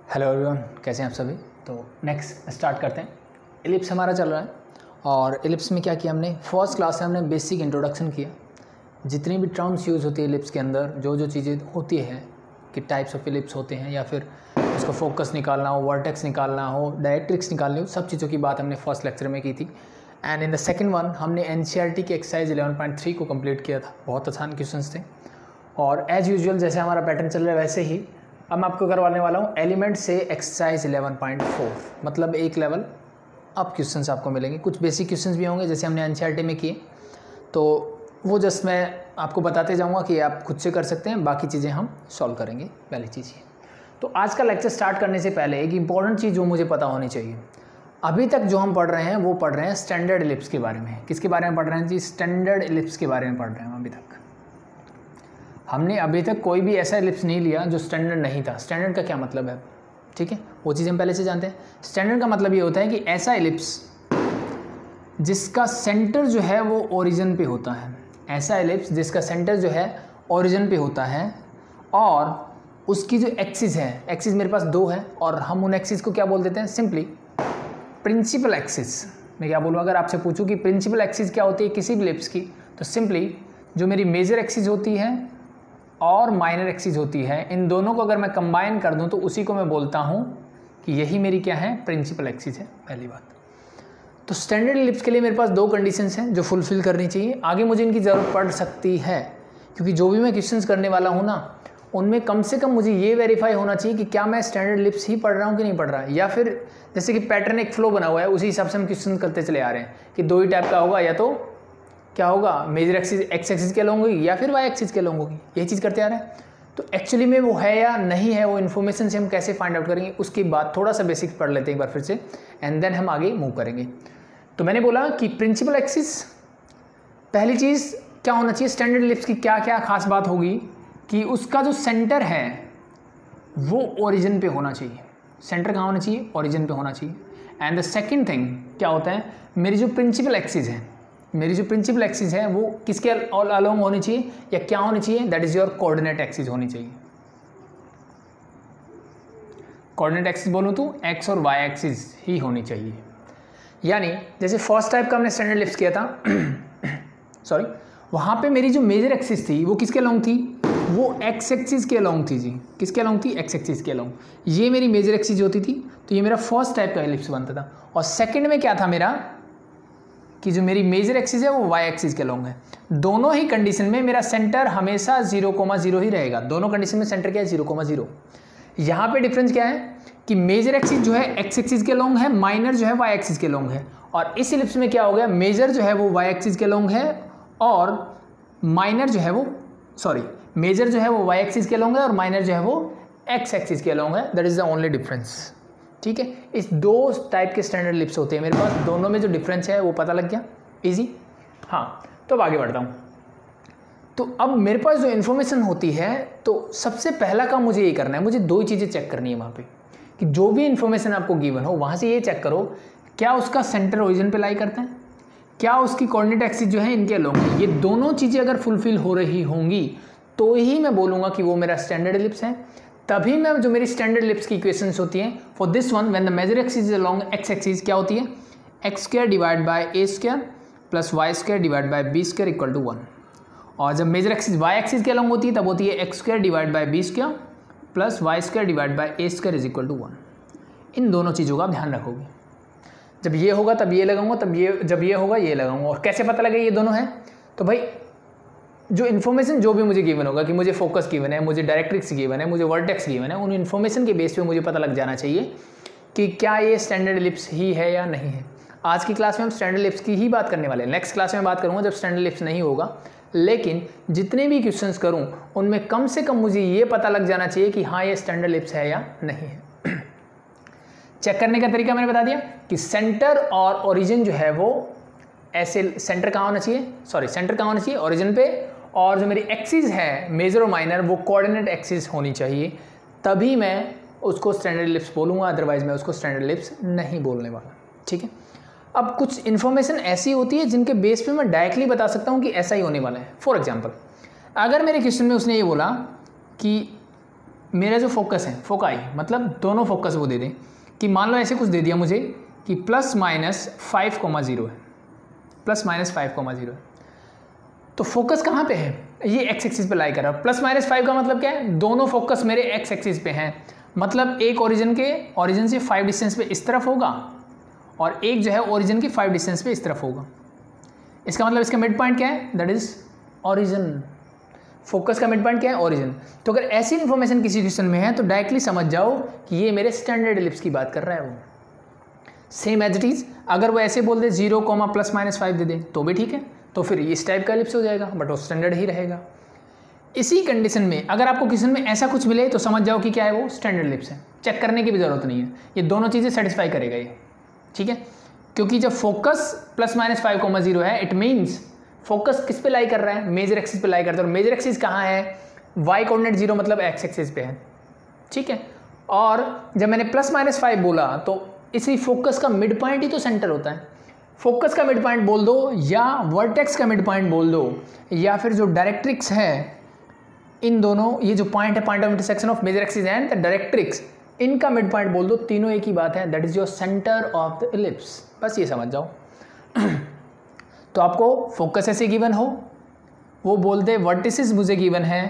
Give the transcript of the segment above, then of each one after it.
Hello everyone, कैसे हैं आप सभी। तो नेक्स्ट स्टार्ट करते हैं। एलिप्स हमारा चल रहा है और एलिप्स में क्या किया हमने, फर्स्ट क्लास से हमने बेसिक इंट्रोडक्शन किया। जितनी भी टर्म्स यूज़ होती है एलिप्स के अंदर, जो जो चीज़ें होती है कि टाइप्स ऑफ एलिप्स होते हैं या फिर उसको फोकस निकालना हो, वर्टेक्स निकालना हो, डायरेक्ट्रिक्स निकालनी हो, सब चीज़ों की बात हमने फर्स्ट लेक्चर में की थी। And in the second one हमने एनसीईआरटी की एक्सरसाइज 11.3 को कंप्लीट किया था। बहुत आसान क्वेश्चंस थे और एज़ यूजुअल जैसे हमारा पैटर्न चल रहा है वैसे ही अब मैं आपको करवाने वाला हूँ एलिमेंट से एक्सरसाइज 11.4, मतलब एक लेवल अब क्वेश्चंस आपको मिलेंगे। कुछ बेसिक क्वेश्चंस भी होंगे जैसे हमने एनसीईआरटी में किए, तो वो जस्ट मैं आपको बताते जाऊँगा कि आप खुद से कर सकते हैं, बाकी चीज़ें हम सॉल्व करेंगे। पहली चीज़ ये। तो आज का लेक्चर स्टार्ट करने से पहले एक इंपॉर्टेंट चीज़ जो मुझे पता होनी चाहिए, अभी तक जो हम पढ़ रहे हैं वो पढ़ रहे हैं स्टैंडर्ड एलिप्स के बारे में। किसके बारे में पढ़ रहे हैं जी? स्टैंडर्ड एलिप्स के बारे में पढ़ रहे हैं। अभी तक हमने अभी तक कोई भी ऐसा एलिप्स नहीं लिया जो स्टैंडर्ड नहीं था। स्टैंडर्ड का क्या मतलब है, ठीक है, वो चीज़ हम पहले से जानते हैं। स्टैंडर्ड का मतलब ये होता है कि ऐसा एलिप्स जिसका सेंटर जो है वो ओरिजिन पे होता है। ऐसा एलिप्स जिसका सेंटर जो है ओरिजिन पे होता है और उसकी जो एक्सिस है, एक्सिस मेरे पास दो है और हम उन एक्सिस को क्या बोल देते हैं? Simply principal axis. मैं क्या बोलूँ, अगर आपसे पूछूं कि प्रिंसिपल एक्सिस क्या होती है किसी भी एलिप्स की, तो सिंपली जो मेरी मेजर एक्सिस होती है और माइनर एक्सिस होती है, इन दोनों को अगर मैं कंबाइन कर दूं तो उसी को मैं बोलता हूं कि यही मेरी क्या है? प्रिंसिपल एक्सिस है। पहली बात। तो स्टैंडर्ड एलिप्स के लिए मेरे पास दो कंडीशंस हैं जो फुलफिल करनी चाहिए। आगे मुझे इनकी ज़रूरत पड़ सकती है क्योंकि जो भी मैं क्वेश्चंस करने वाला हूं ना, उनमें कम से कम मुझे ये वेरीफाई होना चाहिए कि क्या मैं स्टैंडर्ड एलिप्स ही पढ़ रहा हूँ कि नहीं पढ़ रहा है, या फिर जैसे कि पैटर्न एक फ्लो बना हुआ है उसी हिसाब से हम क्वेश्चन करते चले आ रहे हैं कि दो ही टाइप का होगा, या तो क्या होगा मेजर एक्सिस एक्स एक्सिस के लॉन्ग होगी या फिर वाई एक्सिस के लॉन्ग होगी। यही चीज़ करते आ रहे हैं। तो एक्चुअली में वो है या नहीं है, वो इन्फॉर्मेशन से हम कैसे फाइंड आउट करेंगे, उसकी बात थोड़ा सा बेसिक्स पढ़ लेते हैं एक बार फिर से, एंड देन हम आगे मूव करेंगे। तो मैंने बोला कि प्रिंसिपल एक्सिस, पहली चीज़ क्या होना चाहिए स्टैंडर्ड एलिप्स की, क्या क्या खास बात होगी कि उसका जो सेंटर है वो ओरिजिन पे होना चाहिए। सेंटर कहाँ होना चाहिए? ओरिजिन पे होना चाहिए। एंड द सेकेंड थिंग क्या होता है, मेरी जो प्रिंसिपल एक्सिस है, मेरी जो प्रिंसिपल एक्सिस है वो किसके अलोंग होनी चाहिए या क्या होनी चाहिए? That is your coordinate axis होनी चाहिए। कोऑर्डिनेट एक्सिस बोलूँ तो एक्स और वाई एक्सिस ही होनी चाहिए। यानी जैसे फर्स्ट टाइप का हमने स्टैंडर्ड एलिप्स किया था सॉरी, वहाँ पे मेरी जो मेजर एक्सिस थी वो किसके अलोंग थी? वो एक्स एक्सिस के अलोंग थी जी। किसके अलोंग थी? एक्स एक्सिस के अलोंग। ये मेरी मेजर एक्सिस होती थी, तो ये मेरा फर्स्ट टाइप का एलिप्स बनता था। और सेकेंड में क्या था मेरा कि जो मेरी मेजर एक्सिस है वो वाई एक्सिस के लॉन्ग है। दोनों ही कंडीशन में मेरा सेंटर हमेशा 0,0 ही रहेगा। दोनों कंडीशन में सेंटर क्या है? 0,0। यहाँ पे डिफरेंस क्या है कि मेजर एक्सिस जो है एक्स एक्सिस के लॉन्ग है, माइनर जो है वाई एक्सिस के लॉन्ग है। और इस एलिप्स में क्या हो गया, मेजर जो है वो वाई एक्सिस के लॉन्ग है और माइनर जो है वो मेजर जो है वो वाई एक्सिस के लॉन्ग है और माइनर जो है वो एक्स एक्सिस के लॉन्ग है। That is the only difference. ठीक है, इस दो टाइप के स्टैंडर्ड एलिप्स होते हैं मेरे पास, दोनों में जो डिफरेंस है वो पता लग गया, इजी। हाँ, तो अब आगे बढ़ता हूँ। तो अब मेरे पास जो इन्फॉर्मेशन होती है, तो सबसे पहला काम मुझे ये करना है, मुझे दो ही चीज़ें चेक करनी है वहाँ पे कि जो भी इन्फॉर्मेशन आपको गिवन हो वहाँ से ये चेक करो क्या उसका सेंटर ओरिजिन पे लाई करता है, क्या उसकी कोऑर्डिनेट एक्सिस जो है इनके अलोंग है। ये दोनों चीज़ें अगर फुलफिल हो रही होंगी तो ही मैं बोलूँगा कि वो मेरा स्टैंडर्ड एलिप्स है। तभी मैं जो मेरी स्टैंडर्ड एलिप्स की इक्वेशंस होती हैं, for this one when the major axis is along X axis क्या होती है? X square divide by A square plus Y square divide by B square equal to 1। और जब मेजर एक्सिस वाई एक्सिस के along होती है तब होती है x square divide by B square plus Y square divide by A square is equal to 1। इन दोनों चीज़ों का आप ध्यान रखोगे। जब ये होगा तब ये लगाऊंगा, जब ये होगा ये लगाऊंगा। और कैसे पता लगे ये दोनों हैं? तो भाई जो इन्फॉर्मेशन जो भी मुझे गिवन होगा कि मुझे फोकस गिवन है, मुझे डायरेक्ट्रिक्स गिवन है, मुझे वर्टेक्स गिवन है, उन इन्फॉर्मेशन के बेस पे मुझे पता लग जाना चाहिए कि क्या ये स्टैंडर्ड एलिप्स ही है या नहीं है। आज की क्लास में हम स्टैंडर्ड एलिप्स की ही बात करने वाले हैं। नेक्स्ट क्लास में बात करूँगा जब स्टैंडर्ड एलिप्स नहीं होगा, लेकिन जितने भी क्वेश्चंस करूँ उनमें कम से कम मुझे ये पता लग जाना चाहिए कि हाँ ये स्टैंडर्ड एलिप्स है या नहीं है। चेक करने का तरीका मैंने बता दिया कि सेंटर और ओरिजिन जो है वो ऐसे, सेंटर कहाँ होना चाहिए? सेंटर कहाँ होना चाहिए? ओरिजिन पे। और जो मेरी एक्सिस है मेजर और माइनर वो कोऑर्डिनेट एक्सिस होनी चाहिए, तभी मैं उसको स्टैंडर्ड एलिप्स बोलूँगा, अदरवाइज मैं उसको स्टैंडर्ड एलिप्स नहीं बोलने वाला। ठीक है, अब कुछ इन्फॉर्मेशन ऐसी होती है जिनके बेस पे मैं डायरेक्टली बता सकता हूँ कि ऐसा ही होने वाला है। फॉर एग्जांपल, अगर मेरे क्वेश्चन में उसने ये बोला कि मेरा जो फोकस है, फोकाई मतलब दोनों फोकस वो दे दें कि मान लो ऐसे कुछ दे दिया मुझे कि +-5,0 है, +-5,0 है, तो फोकस कहाँ पे है, ये एक्स एक्सिस पे लाई कर रहा है। +-5 का मतलब क्या है, दोनों फोकस मेरे एक्स एक्सिस पे हैं, मतलब एक ओरिजिन से 5 डिस्टेंस पे इस तरफ होगा और एक जो है ओरिजिन के 5 डिस्टेंस पे इस तरफ होगा। इसका मतलब इसका मिड पॉइंट क्या है, दैट इज ओरिजिन। फोकस का मिड पॉइंट क्या है, ओरिजिन। तो अगर ऐसी इन्फॉर्मेशन किसी क्वेश्चन में है तो डायरेक्टली समझ जाओ कि ये मेरे स्टैंडर्ड एलिप्स की बात कर रहा है वो। सेम एज इट इज, अगर वो ऐसे बोल दे 0, +-5 दे दे तो भी ठीक है, तो फिर इस टाइप का एलिप्स हो जाएगा, बट वो स्टैंडर्ड ही रहेगा। इसी कंडीशन में अगर आपको क्वेश्चन में ऐसा कुछ मिले तो समझ जाओ कि क्या है, वो स्टैंडर्ड एलिप्स है, चेक करने की भी जरूरत नहीं है, ये दोनों चीज़ें सेटिस्फाई करेगा ये, ठीक है। क्योंकि जब फोकस +-5,0 है, इट मीन्स फोकस किस पे लाई कर रहा है, मेजर एक्सिस पे लाई करता है, और मेजर एक्सिस कहाँ है, y कोऑर्डिनेट 0 मतलब x एक्सिस पे है, ठीक है। और जब मैंने +-5 बोला तो इसी फोकस का मिड पॉइंट ही तो सेंटर होता है। फोकस का मिड पॉइंट बोल दो या वर्टेक्स का मिड पॉइंट बोल दो या फिर जो डायरेक्ट्रिक्स है, इन दोनों, ये जो पॉइंट है, point of intersection of major axis and the directrix, इनका मिड पॉइंट बोल दो, तीनों एक ही बात है, that is your centre of the ellipse. बस ये समझ जाओ। तो आपको फोकस ऐसे गिवन हो, वो बोल दे वर्टिसेस मुझे गिवन है,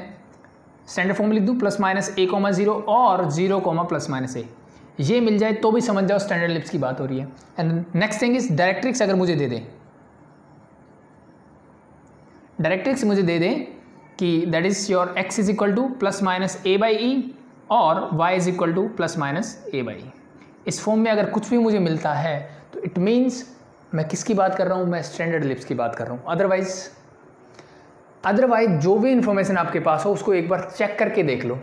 स्टैंडर्ड फॉर्म लिख दूँ +-a,0 और 0, +-a, ये मिल जाए तो भी समझ जाओ स्टैंडर्ड एलिप्स की बात हो रही है। And next thing is directrix अगर मुझे दे दें, डायरेक्ट्रिक्स मुझे दे दें कि that is your x is equal to +-a/e और y is equal to +-a/e, इस फॉर्म में अगर कुछ भी मुझे मिलता है तो इट मीन्स मैं किसकी बात कर रहा हूँ, मैं स्टैंडर्ड एलिप्स की बात कर रहा हूँ। अदरवाइज जो भी इंफॉर्मेशन आपके पास हो उसको एक बार चेक करके देख लो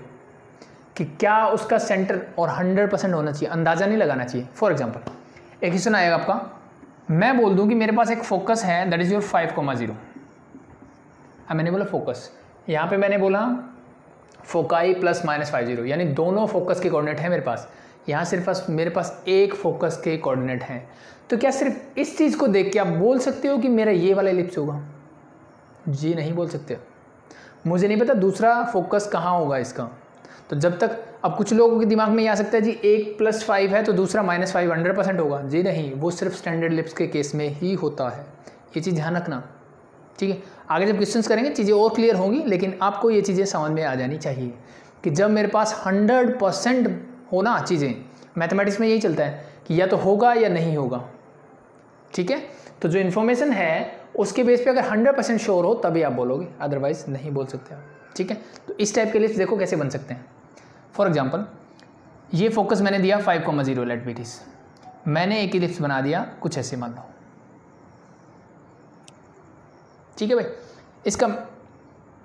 कि क्या उसका सेंटर और 100% होना चाहिए, अंदाज़ा नहीं लगाना चाहिए। फॉर एग्जांपल एक क्वेश्चन आएगा आपका, मैं बोल दूं कि मेरे पास एक फोकस है दैट इज़ योर 5,0। मैंने बोला फोकस, यहाँ पे मैंने बोला फोकाई +-50, यानी दोनों फोकस के कोऑर्डिनेट हैं मेरे पास। यहाँ सिर्फ मेरे पास एक फोकस के कोऑर्डिनेट हैं, तो क्या सिर्फ इस चीज़ को देख के आप बोल सकते हो कि मेरा ये वाला एलिप्स होगा? जी नहीं बोल सकते। मुझे नहीं पता दूसरा फोकस कहाँ होगा इसका, तो जब तक, अब कुछ लोगों के दिमाग में ये आ सकता है जी 1 +5 है तो दूसरा -5 100% होगा। जी नहीं, वो सिर्फ स्टैंडर्ड एलिप्स के केस में ही होता है, ये चीज़ ध्यान रखना, ठीक है। आगे जब क्वेश्चंस करेंगे चीज़ें और क्लियर होंगी, लेकिन आपको ये चीज़ें समझ में आ जानी चाहिए कि जब मेरे पास 100% होना चीज़ें, मैथमेटिक्स में यही चलता है कि या तो होगा या नहीं होगा, ठीक है। तो जो इन्फॉर्मेशन है उसके बेस पे अगर 100% श्योर हो तभी आप बोलोगे, अदरवाइज नहीं बोल सकते आप, ठीक है। तो इस टाइप के एलिप्स देखो कैसे बन सकते हैं। फॉर एग्जांपल ये फोकस मैंने दिया 5,0 लेट बी इट इज, मैंने एक एलिप्स बना दिया कुछ ऐसे, मान लो, ठीक है भाई। इसका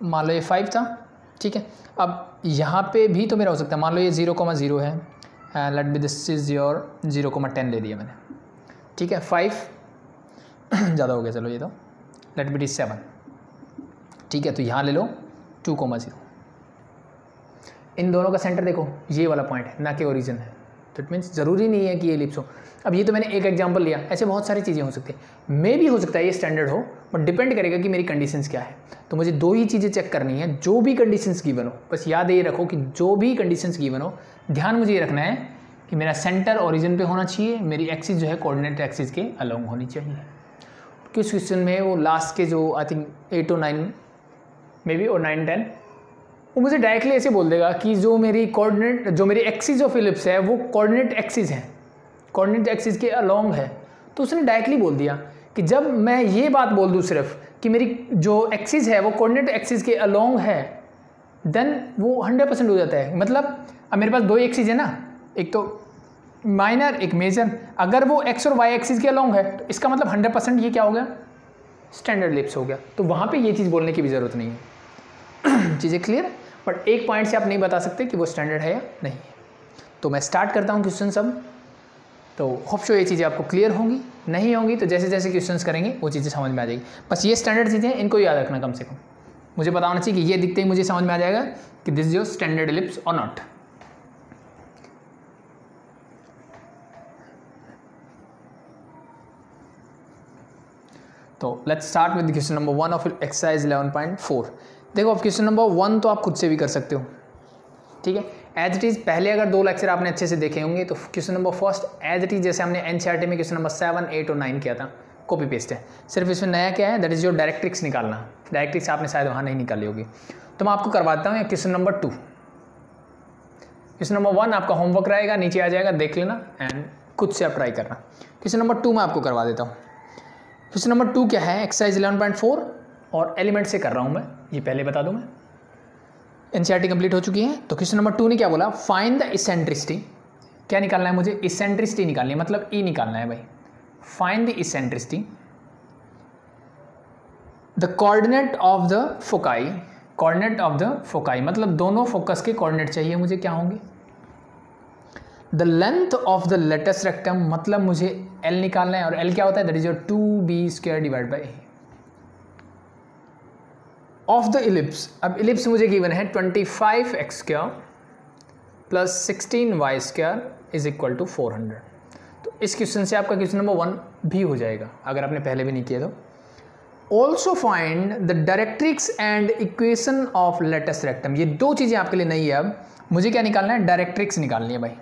मान लो ये 5 था, ठीक है। अब यहाँ पे भी तो मेरा हो सकता है, मान लो ये 0,0 है, let be this is your 0,10 ले लिया मैंने, ठीक है। 5 ज़्यादा हो गया, चलो ये तो लेट बी इट इज 7, ठीक है। तो यहाँ ले लो 2,0, इन दोनों का सेंटर देखो ये वाला पॉइंट है, ना कि ओरिजिन है, तो इट मीन्स ज़रूरी नहीं है कि ये एलिप्स हो। अब ये तो मैंने एक एग्जांपल लिया, ऐसे बहुत सारी चीज़ें हो सकती हैं, मे भी हो सकता है ये स्टैंडर्ड हो, बट डिपेंड करेगा कि मेरी कंडीशंस क्या है। तो मुझे दो ही चीज़ें चेक करनी है, जो भी कंडीशंस गिवन हो, बस याद ये रखो कि जो भी कंडीशंस गिवन हो, ध्यान मुझे ये रखना है कि मेरा सेंटर ओरिजिन पे होना चाहिए, मेरी एक्सिस जो है कोऑर्डिनेट एक्सिस के अलोंग होनी चाहिए। किस क्वेश्चन में वो लास्ट के जो आई थिंक 8 और 9 मे बी और 9, 10, वो मुझे डायरेक्टली ऐसे बोल देगा कि जो मेरी कोऑर्डिनेट, जो मेरी एक्सिस ऑफ एलिप्स है वो कोऑर्डिनेट एक्सिस है, कोऑर्डिनेट एक्सिस के अलोंग है। तो उसने डायरेक्टली बोल दिया कि जब मैं ये बात बोल दूँ सिर्फ कि मेरी जो एक्सिस है वो कोऑर्डिनेट एक्सिस के अलोंग है, देन वो 100% हो जाता है। मतलब अब मेरे पास दो एक्सिस है ना, एक तो माइनर एक मेजर, अगर वो एक्स और वाई एक्सिस के अलोंग है तो इसका मतलब 100% ये क्या हो गया, स्टैंडर्ड एलिप्स हो गया। तो वहाँ पे ये चीज़ बोलने की भी ज़रूरत नहीं है। चीज़ें क्लियर, बट एक पॉइंट से आप नहीं बता सकते कि वो स्टैंडर्ड है या नहीं है। तो मैं स्टार्ट करता हूँ क्वेश्चन सब, तो होप शो ये चीज़ें आपको क्लियर होंगी, नहीं होंगी तो जैसे जैसे क्वेश्चंस करेंगे वो चीज़ें समझ में आ जाएगी। बस ये स्टैंडर्ड चीज़ें इनको याद रखना, कम से कम मुझे पता होना चाहिए कि ये दिखते ही मुझे समझ में आ जाएगा कि this is your standard ellipse और नॉट। तो let's start with question number 1 of exercise 11.4। देखो अब क्वेश्चन नंबर 1 तो आप खुद से भी कर सकते हो, ठीक है। एज इट इज़ पहले अगर 2 लेक्चर आपने अच्छे से देखे होंगे तो question number first as it is जैसे हमने एनसीईआरटी में क्वेश्चन नंबर 7, 8 और 9 किया था, कॉपी पेस्ट है। सिर्फ इसमें नया क्या है, दैट इज़ योर डायरेक्ट्रिक्स निकालना। डायरेक्ट्रिक्स आपने शायद वहाँ नहीं निकाली होगी, तो मैं आपको करवाता हूँ क्वेश्चन नंबर 2। क्वेश्चन नंबर 1 आपका होमवर्क रहेगा, नीचे आ जाएगा, देख लेना एंड खुद से आप ट्राई करना। क्वेश्चन नंबर 2 मैं आपको करवा देता हूँ। क्वेश्चन नंबर 2 क्या है, एक्सरसाइज 11.4 और एलिमेंट से कर रहा हूँ मैं, ये पहले बता दूँ मैं। एनसीईआरटी कंप्लीट हो चुकी है। तो क्वेश्चन नंबर 2 ने क्या बोला, फाइंड द इसेंट्रिसिटी। क्या निकालना है मुझे, इसेंट्रिसिटी निकालनी है, मतलब ई निकालना है भाई। Find the eccentricity, the coordinate of the foci. Coordinate of the foci मतलब दोनों फोकस के कोऑर्डिनेट चाहिए मुझे, क्या होंगे। The length of the latus rectum मतलब मुझे एल निकालना है, और एल क्या होता है, that is your 2b² divide by A. Of the ellipse, अब इलिप्स मुझे गिवन है 25x² plus 16y² is equal to 400। तो इस क्वेश्चन से आपका क्वेश्चन नंबर 1 भी हो जाएगा अगर आपने पहले भी नहीं किया तो। Also find the directrix and equation of latus rectum. ये 2 चीज़ें आपके लिए नहीं है। अब मुझे क्या निकालना है, डायरेक्ट्रिक्स निकालनी है भाई।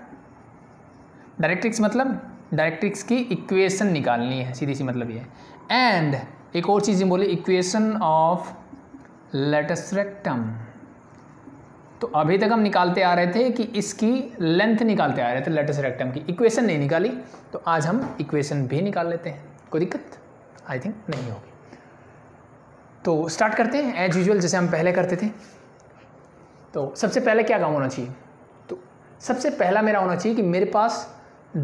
डायरेक्ट्रिक्स मतलब डायरेक्ट्रिक्स की इक्वेशन निकालनी है, सीधी सी मतलब ये है। एंड एक और चीज़ बोली, इक्वेशन ऑफ लेटस रेक्टम। तो अभी तक हम निकालते आ रहे थे कि इसकी लेंथ निकालते आ रहे थे, लेटस रेक्टम की इक्वेशन नहीं निकाली, तो आज हम इक्वेशन भी निकाल लेते हैं। कोई दिक्कत आई थिंक नहीं होगी। तो स्टार्ट करते हैं एज यूजुअल जैसे हम पहले करते थे। तो सबसे पहले क्या काम होना चाहिए, तो सबसे पहला मेरा होना चाहिए कि मेरे पास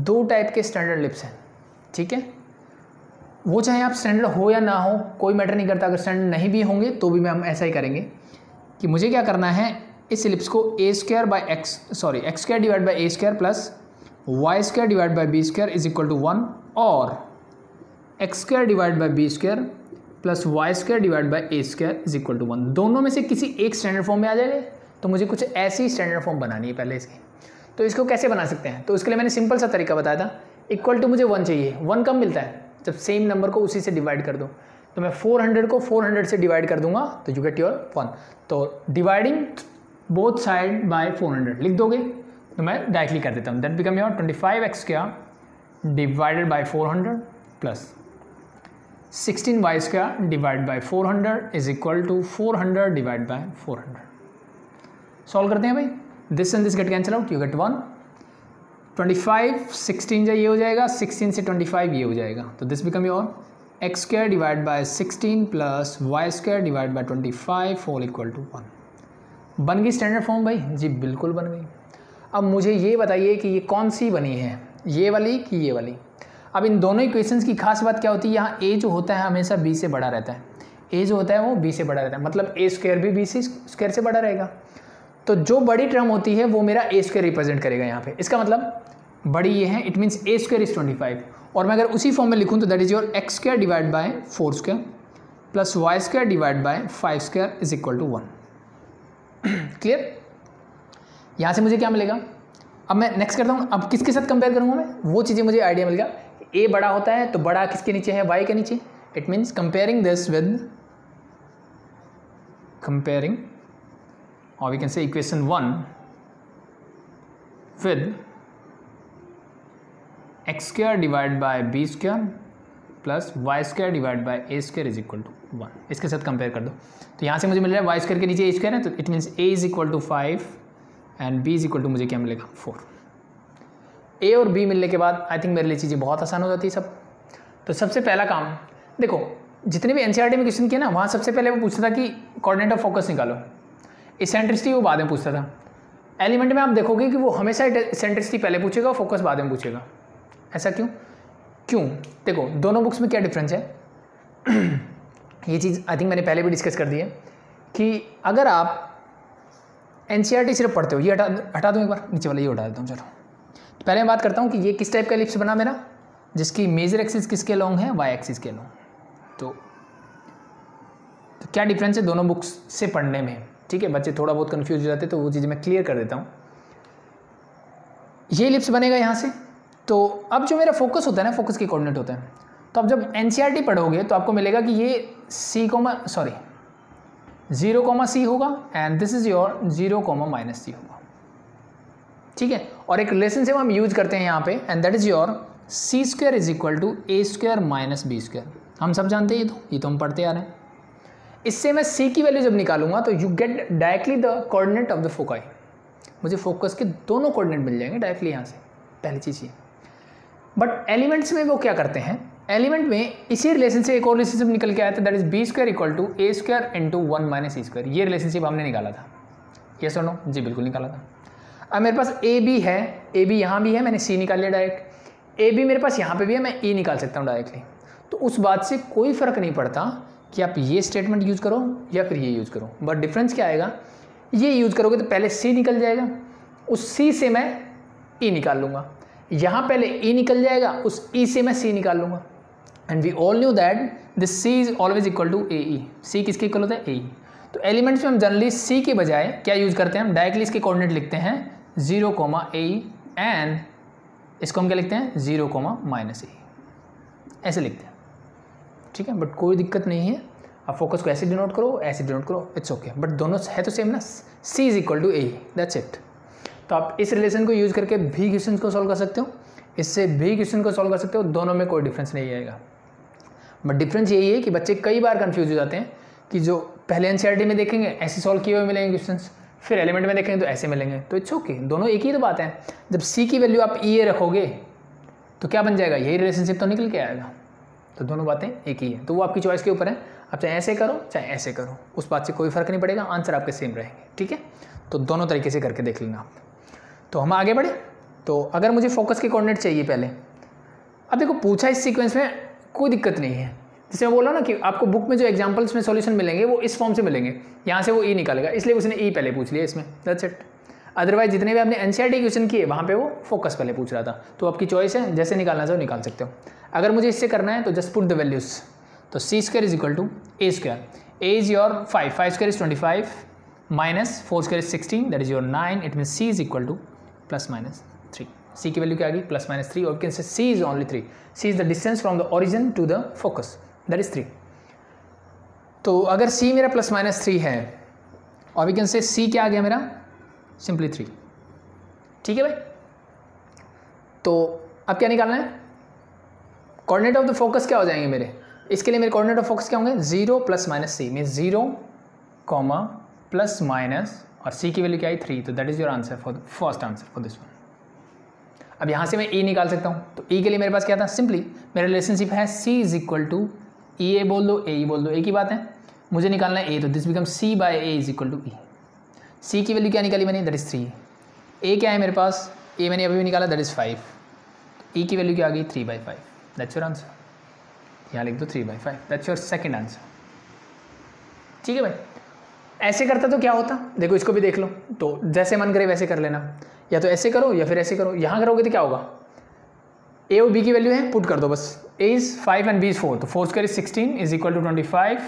2 टाइप के स्टैंडर्ड लिप्स हैं, ठीक है। वो चाहे आप स्टैंडर्ड हो या ना हो कोई मैटर नहीं करता। अगर स्टैंडर्ड नहीं भी होंगे तो भी मैं हम ऐसा ही करेंगे कि मुझे क्या करना है, इस इलिप्स को x² divide by a² plus y² divide by b² is equal to 1 और x² divide by b² plus y² divide by a² is equal to 1, दोनों में से किसी एक स्टैंडर्ड फॉर्म में आ जाएगा। तो मुझे कुछ ऐसी स्टैंडर्ड फॉर्म बनानी है पहले इसकी। तो इसको कैसे बना सकते हैं, तो उसके लिए मैंने सिंपल सा तरीका बताया था। इक्वल टू मुझे 1 चाहिए। 1 कब मिलता है, जब सेम नंबर को उसी से डिवाइड कर दो। तो मैं 400 को 400 से डिवाइड कर दूंगा तो यू गेट योर 1। तो डिवाइडिंग बोथ साइड बाय 400 लिख दोगे तो मैं डायरेक्टली कर देता हूँ। That become your 25x² divided by 400 plus 16y² divide by 400 is equal to 400 divide by 400। Solve करते हैं भाई। This and this get cancel out, you get 1। 25 16 ये हो जाएगा, 16 से 25 ये हो जाएगा। तो this become your x² divide by 16 plus y² divide by 25 whole equal to 1। बन गई स्टैंडर्ड फॉर्म भाई? जी बिल्कुल बन गई। अब मुझे ये बताइए कि ये कौन सी बनी है, ये वाली कि ये वाली। अब इन दोनों इक्वेशंस की खास बात क्या होती है, यहाँ a जो होता है हमेशा b से बड़ा रहता है। a जो होता है वो b से बड़ा रहता है, मतलब a² भी b² से बड़ा रहेगा। तो जो बड़ी टर्म होती है वो मेरा a² रिप्रेजेंट करेगा यहाँ पे। इसका मतलब बड़ी ये है, इट मीन्स a² इज 25। और मैं अगर उसी फॉर्म में लिखूँ तो that is your x² divide by 4² plus y² divide by 5² is equal to 1। Clear? यहाँ से मुझे क्या मिलेगा, अब मैं नेक्स्ट करता हूँ। अब किसके साथ कंपेयर करूँगा मैं, वो चीज़ें मुझे आइडिया मिल गया। a बड़ा होता है तो बड़ा किसके नीचे है, y के नीचे। It means comparing this with comparing or we can say equation 1 with x² divide by b² plus y² divide by a² is equal to 1। इसके साथ कंपेयर कर दो तो यहाँ से मुझे मिल रहा है y² के नीचे a² है, तो it means a is equal to 5 and b is equal to मुझे क्या मिलेगा 4। a और b मिलने के बाद आई थिंक मेरे लिए चीज़ें बहुत आसान हो जाती है सब। तो सबसे पहला काम देखो, जितने भी एनसीईआरटी में क्वेश्चन किए ना, वहाँ सबसे पहले वो पूछता था कि कोऑर्डिनेट ऑफ फोकस निकालो। इसेंट्रिसिटी वो बाद में पूछता था। एलिमेंट में आप देखोगे कि वो हमेशा इसेंट्रिसिटी पहले पूछेगा और फोकस बाद में पूछेगा। ऐसा क्यों? देखो दोनों बुक्स में क्या डिफरेंस है ये चीज़ आई थिंक मैंने पहले भी डिस्कस कर दी है कि अगर आप एनसीईआरटी सिर्फ पढ़ते हो, ये हटा दूँ एक बार, नीचे वाला ये हटा देता हूँ। चलो तो पहले मैं बात करता हूँ कि ये किस टाइप का एलिप्स बना मेरा, जिसकी मेजर एक्सिस किसके लॉन्ग है, वाई एक्सिस के लॉन्ग। तो क्या डिफरेंस है दोनों बुक्स से पढ़ने में, ठीक है। बच्चे थोड़ा बहुत कंफ्यूज हो जाते हैं तो वो चीज़ मैं क्लियर कर देता हूँ। ये एलिप्स बनेगा यहाँ से। तो अब जो मेरा फोकस होता है ना, फोकस के कोऑर्डिनेट होते हैं, तो अब जब एनसीईआरटी पढ़ोगे तो आपको मिलेगा कि ये 0, C होगा and this is your 0, -C होगा। ठीक है। और एक रिलेशनशिप हम यूज करते हैं यहाँ पे, and that is your C square is equal to A square minus B square. हम सब जानते हैं ये तो हम पढ़ते आ रहे हैं। इससे मैं सी की वैल्यू जब निकालूंगा तो you get directly the coordinate of the foci. मुझे फोकस के दोनों कोऑर्डिनेट मिल जाएंगे डायरेक्टली यहाँ से, पहली चीज़ ये। बट एलिमेंट्स में वो क्या करते हैं, एलिमेंट में इसी रिलेशन से एक और रिलेशनशिप निकल के आया था, that is B square equal to A square into 1 minus E square. ये रिलेशनशिप हमने निकाला था, ये सुनो जी, बिल्कुल निकाला था। अब मेरे पास ए बी है, ए बी यहाँ भी है, मैंने सी निकाल लिया डायरेक्ट। ए बी मेरे पास यहाँ पे भी है, मैं ई निकाल सकता हूँ डायरेक्टली। तो उस बात से कोई फ़र्क नहीं पड़ता कि आप ये स्टेटमेंट यूज़ करो या फिर ये यूज़ करो, बट डिफरेंस क्या आएगा, ये यूज़ करोगे तो पहले सी निकल जाएगा, उस सी से मैं ई निकाल लूँगा। यहाँ पहले ई निकल जाएगा, उस ई से मैं सी निकाल लूँगा। And we all knew that this c is always equal to A e. C किसके इक्वल होता है, ए ई। तो एलिमेंट्स में हम जनरली सी के बजाय क्या यूज़ करते हैं, हम डायरेक्टली इसके कोऑर्डिनेट लिखते हैं 0, ए ई, एंड इसको हम क्या लिखते हैं 0, माइनस ए, ऐसे लिखते हैं। ठीक है, बट कोई दिक्कत नहीं है, आप फोकस को ऐसे डिनोट करो, ऐसे डिनोट करो, इट्स ओके, बट दोनों है तो सेम ना, c is equal to a, that's it. तो आप इस रिलेशन को यूज़ करके भी क्वेश्चन को सॉल्व कर सकते हो, इससे भी क्वेश्चन को सॉल्व कर सकते हो, दोनों में कोई डिफरेंस नहीं आएगा। बट डिफरेंस यही है कि बच्चे कई बार कंफ्यूज हो जाते हैं कि जो पहले एनसीईआरटी में देखेंगे ऐसे सॉल्व किए हुए मिलेंगे क्वेश्चंस, फिर एलिमेंट में देखेंगे तो ऐसे मिलेंगे। तो इट्स ओके, दोनों एक ही तो बात है। जब सी की वैल्यू आप ई ए रखोगे तो क्या बन जाएगा, यही रिलेशनशिप तो निकल के आएगा। तो दोनों बातें एक ही है, तो वो आपकी चॉइस के ऊपर है, आप चाहे ऐसे करो चाहे ऐसे करो, उस बात से कोई फ़र्क नहीं पड़ेगा, आंसर आपके सेम रहेंगे। ठीक है, तो दोनों तरीके से करके देख लेना आप। तो हम आगे बढ़े, तो अगर मुझे फोकस के कोऑर्डिनेट चाहिए पहले, अब देखो पूछा इस सीक्वेंस में कोई दिक्कत नहीं है, जैसे मैं बोला ना कि आपको बुक में जो एग्जांपल्स में सॉल्यूशन मिलेंगे वो इस फॉर्म से मिलेंगे, यहाँ से वो ई निकालेगा, इसलिए उसने ई पहले पूछ लिया इसमें, दैट्स इट। अदरवाइज जितने भी आपने एनसीईआरटी क्वेश्चन किए वहाँ पे वो फोकस पहले पूछ रहा था, तो आपकी चॉइस है, जैसे निकालना चाहो निकाल सकते हो। अगर मुझे इससे करना है तो जस्ट पुट द वैल्यूज, तो C square is equal to A square, A is your 5, 5 square is 25 minus 4 square is 16, that is your 9, it mean C is equal to plus minus 3। C की value क्या आ गई, plus minus 3, और कैन से C is only 3, C is the distance from the origin to the focus, that is 3। तो अगर सी मेरा प्लस माइनस 3 है और वी कैन से सी क्या आ गया मेरा, सिंपली 3। ठीक है भाई, तो अब क्या निकालना है, कोऑर्डिनेट ऑफ द फोकस क्या हो जाएंगे मेरे, इसके लिए मेरे कोऑर्डिनेट ऑफ फोकस क्या होंगे, 0 प्लस माइनस सी, मीन 0, प्लस माइनस, और सी की वैल्यू क्या आई 3, तो that is your answer for the first answer for this one. अब यहाँ से मैं ई निकाल सकता हूँ, तो ई के लिए मेरे पास क्या था, सिंपली मेरा रिलेशनशिप है सी इज इक्वल टू ई ए बोल दो, ए ई बोल दो, एक ही बात है। मुझे निकालना है ए, तो this become C by A is equal to E. C की वैल्यू क्या निकाली मैंने, दैट इज 3। ए क्या है मेरे पास, ए मैंने अभी भी निकाला, दैट इज 5। ई की वैल्यू क्या आ गई, 3/5, दैट्स योर आंसर। यहाँ लिख दो 3/5, दैट्स योर सेकेंड आंसर। ठीक है भाई, ऐसे करता तो क्या होता, देखो इसको भी देख लो, तो जैसे मन करे वैसे कर लेना, या तो ऐसे करो या फिर ऐसे करो। यहाँ करोगे तो क्या होगा, ए और बी की वैल्यू है, पुट कर दो बस, A is 5 and B is 4, तो 4 square is 16 is equal to 25,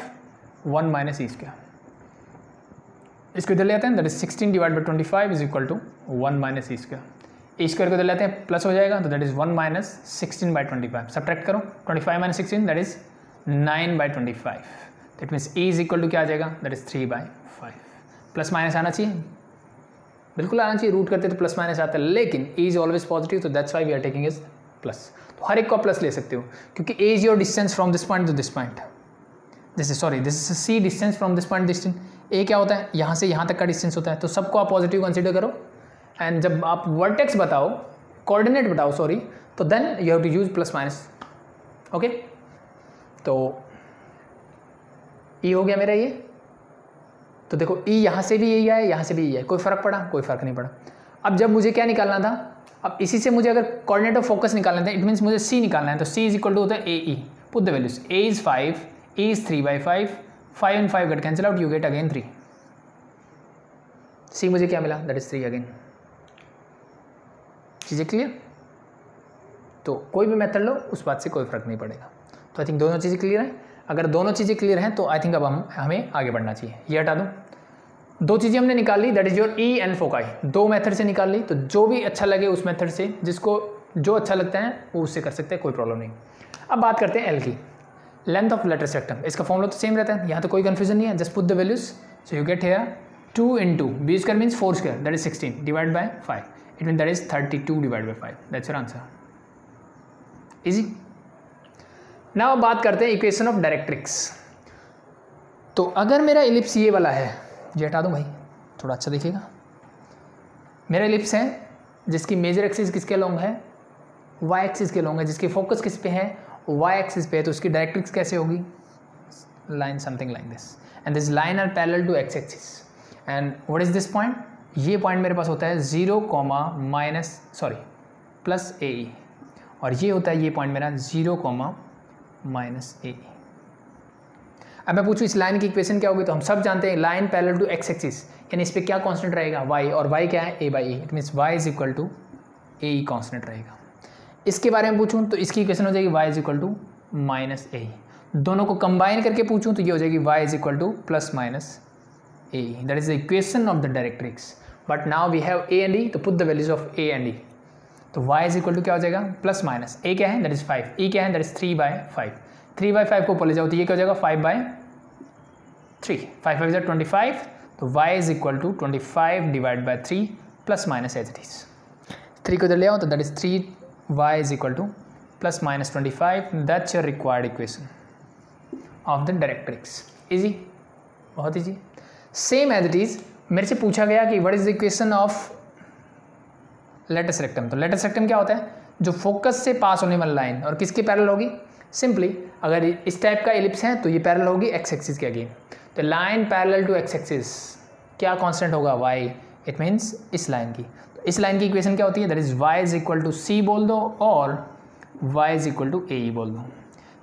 1 minus E square. इसको इधर ले आते हैं, that is 16 divide by 25 is equal to 1 minus E square. A square को इधर लेते हैं, प्लस हो जाएगा, तो that is 1 minus 16 by 25, subtract करो, 25 minus 16 that is 9/25, that means A is equal to क्या आ जाएगा, दैट इज 3/5। प्लस माइनस आना चाहिए, बिल्कुल आना चाहिए, रूट करते तो प्लस माइनस आता है, लेकिन ए इज ऑलवेज पॉजिटिव, तो that's why we are taking is plus. तो हर एक को प्लस ले सकते हो, क्योंकि a is your distance from this point to this point, this is c distance from this point distance. A क्या होता है, यहाँ से यहाँ तक का डिस्टेंस होता है, तो सबको आप पॉजिटिव कंसीडर करो। एंड जब आप वर्टेक्स बताओ, कोऑर्डिनेट बताओ सॉरी, तो then you have to use plus minus. Okay, तो ई हो गया मेरा ये, तो देखो ई यहाँ से भी यही है, यहाँ से भी यही है, कोई फ़र्क पड़ा, कोई फ़र्क नहीं पड़ा। अब जब मुझे क्या निकालना था, अब इसी से मुझे अगर कोऑर्डिनेट ऑफ फोकस निकालना था, इट मीन्स मुझे सी निकालना है, तो सी इज इक्वल टू होता है a e, put the values, a is 5, a is 3/5, 5 and 5 get cancel out, you get again 3। C मुझे क्या मिला, दैट इज 3 अगेन। चीज़ें क्लियर, तो कोई भी मेथड लो, उस बात से कोई फ़र्क नहीं पड़ेगा। तो आई थिंक दोनों चीज़ें क्लियर हैं। अगर दोनों चीज़ें क्लियर हैं तो आई थिंक अब हमें आगे बढ़ना चाहिए। ये हटा दूँ, दो चीज़ें हमने निकाल ली, that is your e and foci, दो मेथड से निकाल ली, तो जो भी अच्छा लगे उस मेथड से, जिसको जो अच्छा लगता है वो उससे कर सकते हैं, कोई प्रॉब्लम नहीं। अब बात करते हैं एल की, लेंथ ऑफ लेटर सेक्टम। इसका फॉर्मूला तो सेम रहता है, यहाँ तो कोई कन्फ्यूजन नहीं है, just put the values, so you get here 2 into B square means 4 square, that is 16 divide by 5, it mean that is 32 divide by 5. That's your answer. Easy. Now अब बात करते हैं इक्वेशन ऑफ डायरेक्ट्रिक्स. तो अगर मेरा ellipse ये वाला है, ये हटा दूँ भाई थोड़ा अच्छा दिखेगा. मेरा एलिप्स है जिसकी मेजर एक्सिस किसके अलोंग है, वाई एक्सिस के अलोंग है, जिसकी फोकस किस पे है, वाई एक्सिस पे है. तो उसकी डायरेक्ट्रिक्स कैसे होगी, line something like this, and this line are parallel to x axis. And what is this point, ये पॉइंट मेरे पास होता है 0, प्लस ए ई, और ये होता है ये पॉइंट मेरा 0, माइनस ए. अब मैं पूछूं इस लाइन की इक्वेशन क्या होगी, तो हम सब जानते हैं line parallel to x axis, यानी इस पे क्या कांस्टेंट रहेगा, y, और y क्या है, a by A. It means y is equal to A E constant रहेगा. इसके बारे में पूछूं तो इसकी इक्वेशन हो जाएगी y is equal to minus a. दोनों को कंबाइन करके पूछूं तो ये हो जाएगी y is equal to plus minus A. That is the equation of the directrix. But now we have a and e, तो put the values of a and e. तो y इज इक्वल टू क्या हो जाएगा, plus minus a क्या है, that is 5, e क्या है, that is 3/5. 3/5 को ऊपर ले जाओ तो ये क्या हो जाएगा 5/3. 5 5 25. तो y is equal to 25 divide by 3 plus minus as it is. 3 को इधर ले आओ तो that is 3y is equal to plus minus 25. That's your required equation of the directrix. Easy, बहुत easy. Same as it is मेरे से पूछा गया कि what is the equation of latus rectum. तो लेटस रेक्टम क्या होता है, जो फोकस से पास होने वाली लाइन, और किसके पैरेलल होगी, सिंपली अगर इस टाइप का एलिप्स है तो ये पैरेलल होगी एक्स एक्सिस के अगेन. तो line parallel to x axis क्या कांस्टेंट होगा, y. इट मीन्स इस लाइन की. तो इस लाइन की इक्वेशन क्या होती है, that is y is equal to c बोल दो और y is equal to a बोल दो.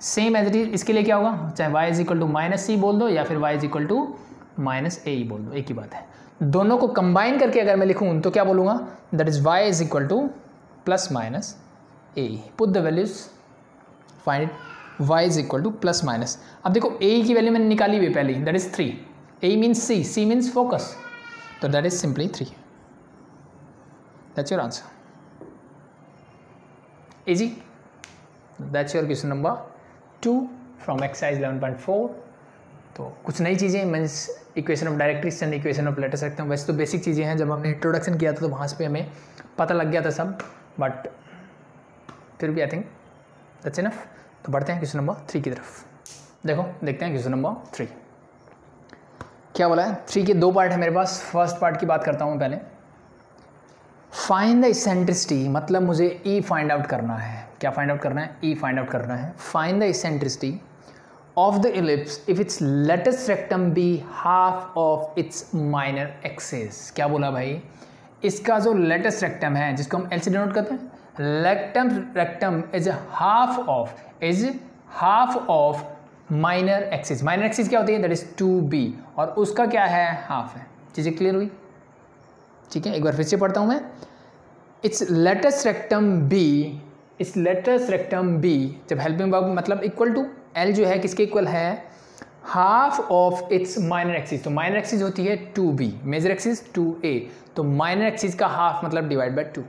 सेम एज इट इज इसके लिए क्या होगा, चाहे y is equal to minus c बोल दो या फिर y is equal to minus a बोल दो, एक ही बात है. दोनों को कंबाइन करके अगर मैं लिखूँ तो क्या बोलूँगा, that is y is equal to plus minus a. Put the values, find y is equal to plus minus. अब देखो a की वैल्यू मैंने निकाली हुई पहले, that is 3. a means c means focus, तो that is simply 3. That's your answer. Easy. That's your question number 2 from exercise 11.4. तो कुछ नई चीज़ें means equation of directrix and equation of latus rectum. वैसे तो बेसिक चीज़ें हैं, जब हमने इंट्रोडक्शन किया था तो वहाँ पे हमें पता लग गया था सब, बट फिर भी आई थिंक दैट्स इनफ. तो बढ़ते हैं क्वेश्चन नंबर 3 की तरफ. देखो देखते हैं क्वेश्चन नंबर 3 क्या बोला है. 3 के 2 पार्ट है मेरे पास. फर्स्ट पार्ट की बात करता हूँ पहले. फाइंड द इसेंट्रिसिटी, मतलब मुझे ई फाइंड आउट करना है. क्या फाइंड आउट करना है, ई फाइंड आउट करना है. Find the eccentricity of the ellipse if its lattice rectum be half of its minor axis. क्या बोला भाई, इसका जो lattice rectum है जिसको हम L से डिनोट करते हैं, rectum is half of minor axis. minor axis क्या होती है, that is 2b, और उसका क्या है, हाफ है. चीज़ें क्लियर हुई, ठीक है. एक बार फिर से पढ़ता हूँ मैं. Its lattice rectum B, जब हेल्पिंग वर्ब मतलब इक्वल टू L जो है किसके इक्वल है, half of its minor axis. तो माइनर एक्सिस होती है 2b, मेजर एक्सिस 2a. तो माइनर एक्सिस का हाफ मतलब divide by 2.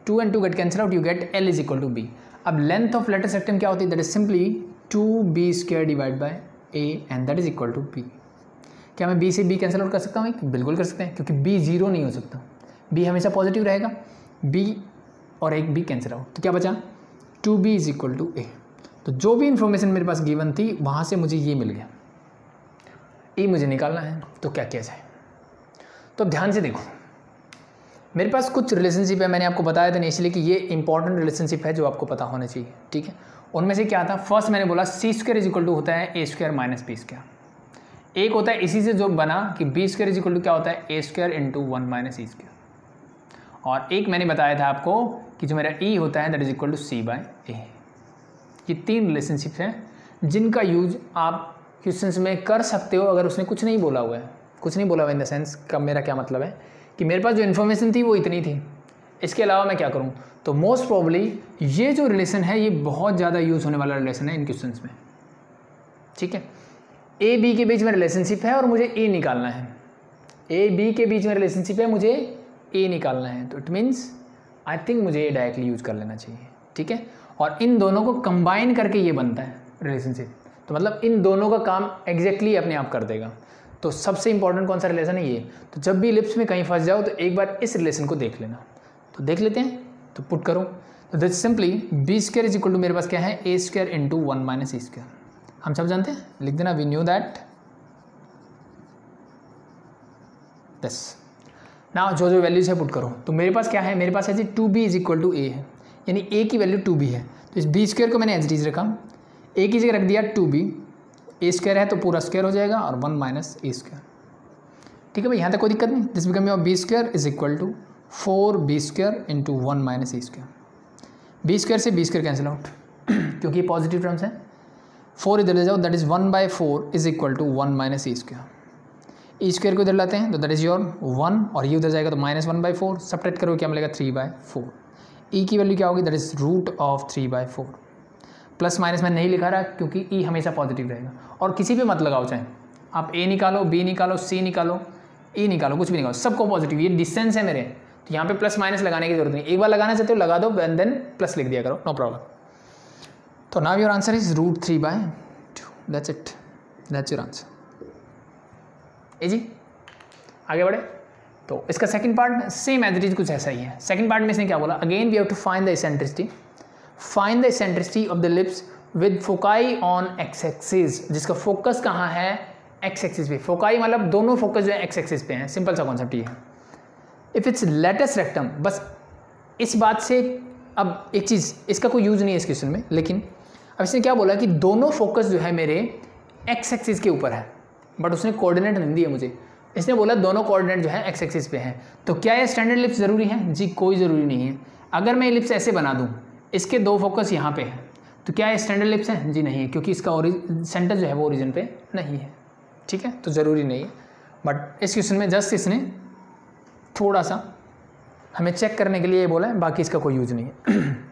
2 and 2 get cancel out, you get L is equal to b. अब लेंथ ऑफ लेटस रेक्टम क्या होती है, that is simply 2b² divide by a and that is equal to b. क्या मैं b से b cancel out कर सकता हूँ, बिल्कुल कर सकते हैं, क्योंकि b 0 नहीं हो सकता. b हमेशा पॉजिटिव रहेगा. b और एक b कैंसिल आउट, तो क्या बचा, 2b is equal to a. तो जो भी इन्फॉर्मेशन मेरे पास गिवन थी वहाँ से मुझे ये मिल गया. e मुझे निकालना है, तो क्या किया जाए. तो ध्यान से देखो, मेरे पास कुछ रिलेशनशिप है, मैंने आपको बताया था इनिशियली कि ये इंपॉर्टेंट रिलेशनशिप है जो आपको पता होना चाहिए, ठीक है. उनमें से क्या था, फर्स्ट मैंने बोला c² इज इक्वल टू होता है a² माइनस b². एक होता है इसी से जो बना कि b² इज इक्वल टू क्या होता है, a² इंटू 1 माइनस e². और एक मैंने बताया था आपको कि जो मेरा e होता है that is equal to c/a. ये 3 रिलेशनशिप हैं जिनका यूज आप क्वेश्चंस में कर सकते हो अगर उसने कुछ नहीं बोला हुआ है. कुछ नहीं बोला हुआ इन द सेंस का मेरा क्या मतलब है कि मेरे पास जो इन्फॉर्मेशन थी वो इतनी थी, इसके अलावा मैं क्या करूं. तो मोस्ट प्रॉब्ली ये जो रिलेशन है ये बहुत ज़्यादा यूज़ होने वाला रिलेशन है इन क्वेश्चंस में, ठीक है. ए बी के बीच में रिलेशनशिप है और मुझे ए निकालना है. ए बी के बीच में रिलेशनशिप है, मुझे ए निकालना है. तो इट मीन्स आई थिंक मुझे ए डायरेक्टली यूज़ कर लेना चाहिए, ठीक है. और इन दोनों को कंबाइन करके ये बनता है रिलेशनशिप. तो मतलब इन दोनों का काम एग्जैक्टली अपने आप कर देगा. तो सबसे इंपॉर्टेंट कौन सा रिलेशन है ये. तो जब भी इलिप्स में कहीं फंस जाओ तो एक बार इस रिलेशन को देख लेना. तो देख लेते हैं, तो पुट करो, तो that's simply B square is equal to मेरे पास क्या है a square into 1 minus a square. हम सब जानते हैं, लिख देना we knew that this. Now जो जो वैल्यूज है पुट करो, तो मेरे पास क्या है, मेरे पास है जी 2b इज इक्वल टू ए है, यानी a की वैल्यू 2b है, तो इस बी स्क्वायर को मैंने एज इट इज रखा, a की जगह रख दिया 2b, ए स्क्वायर है तो पूरा स्क्वायर हो जाएगा और 1 माइनस ए स्क्वायर। ठीक है भाई, यहाँ तक कोई दिक्कत नहीं। This become your B square is equal to 4b square into 1 minus a square. B square से बी स्क्वायर कैंसिल आउट क्योंकि ये पॉजिटिव टर्म्स हैं। 4 इधर ले जाओ, that is 1/4 is equal to 1 minus a square. A square को इधर लाते हैं तो दैट इज योर 1 और ये उधर जाएगा तो माइनस 1/4, सब्ट्रैक्ट करो क्या मिलेगा 3/4। ई की वैल्यू क्या होगी, that is root of 3/4। Plus minus में नहीं लिखा रहा क्योंकि ई हमेशा पॉजिटिव रहेगा, और किसी पे मत लगाओ, चाहे आप ए निकालो, बी निकालो, सी निकालो, ई निकालो, कुछ भी निकालो, सबको पॉजिटिव। ये डिस्टेंस है मेरे, तो यहाँ पे प्लस माइनस लगाने की जरूरत नहीं, एक बार लगाना चाहते हो लगा दो एंड देन प्लस लिख दिया करो, नो प्रॉब्लम। तो now your answer is √3/2, that's it, that's your answer. ए जी आगे बढ़े, तो इसका second part same as it is कुछ ऐसा ही है। सेकंड पार्ट में इसने क्या बोला, again we have to find the eccentricity, find the eccentricity of the ellipse with foci on x axis, जिसका फोकस कहाँ है, एक्स एक्सिस पे। फोकाई मतलब दोनों फोकस जो है एक्स एक्सिस पे हैं, सिंपल सा कॉन्सेप्ट ये है। इफ इट्स लेटेस्ट रेक्टम, बस इस बात से, अब एक चीज़, इसका कोई यूज़ नहीं है इस क्वेश्चन में, लेकिन अब इसने क्या बोला कि दोनों फोकस जो है मेरे एक्स एक्सिस के ऊपर है, बट उसने कोऑर्डिनेट नहीं दिए मुझे, इसने बोला दोनों कोऑर्डिनेट जो है एक्स एक्सिस पे हैं। तो क्या ये स्टैंडर्ड एलिप्स ज़रूरी है जी, कोई ज़रूरी नहीं है। अगर मैं एलिप्स ऐसे बना दूँ, इसके दो फोकस यहाँ पे है, तो क्या ये स्टैंडर्ड एलिप्स है जी, नहीं है, क्योंकि इसका सेंटर जो है वो ओरिजिन पे नहीं है। ठीक है, तो ज़रूरी नहीं है, बट इस क्वेश्चन में जस्ट इसने थोड़ा सा हमें चेक करने के लिए ये बोला है, बाकी इसका कोई यूज नहीं है।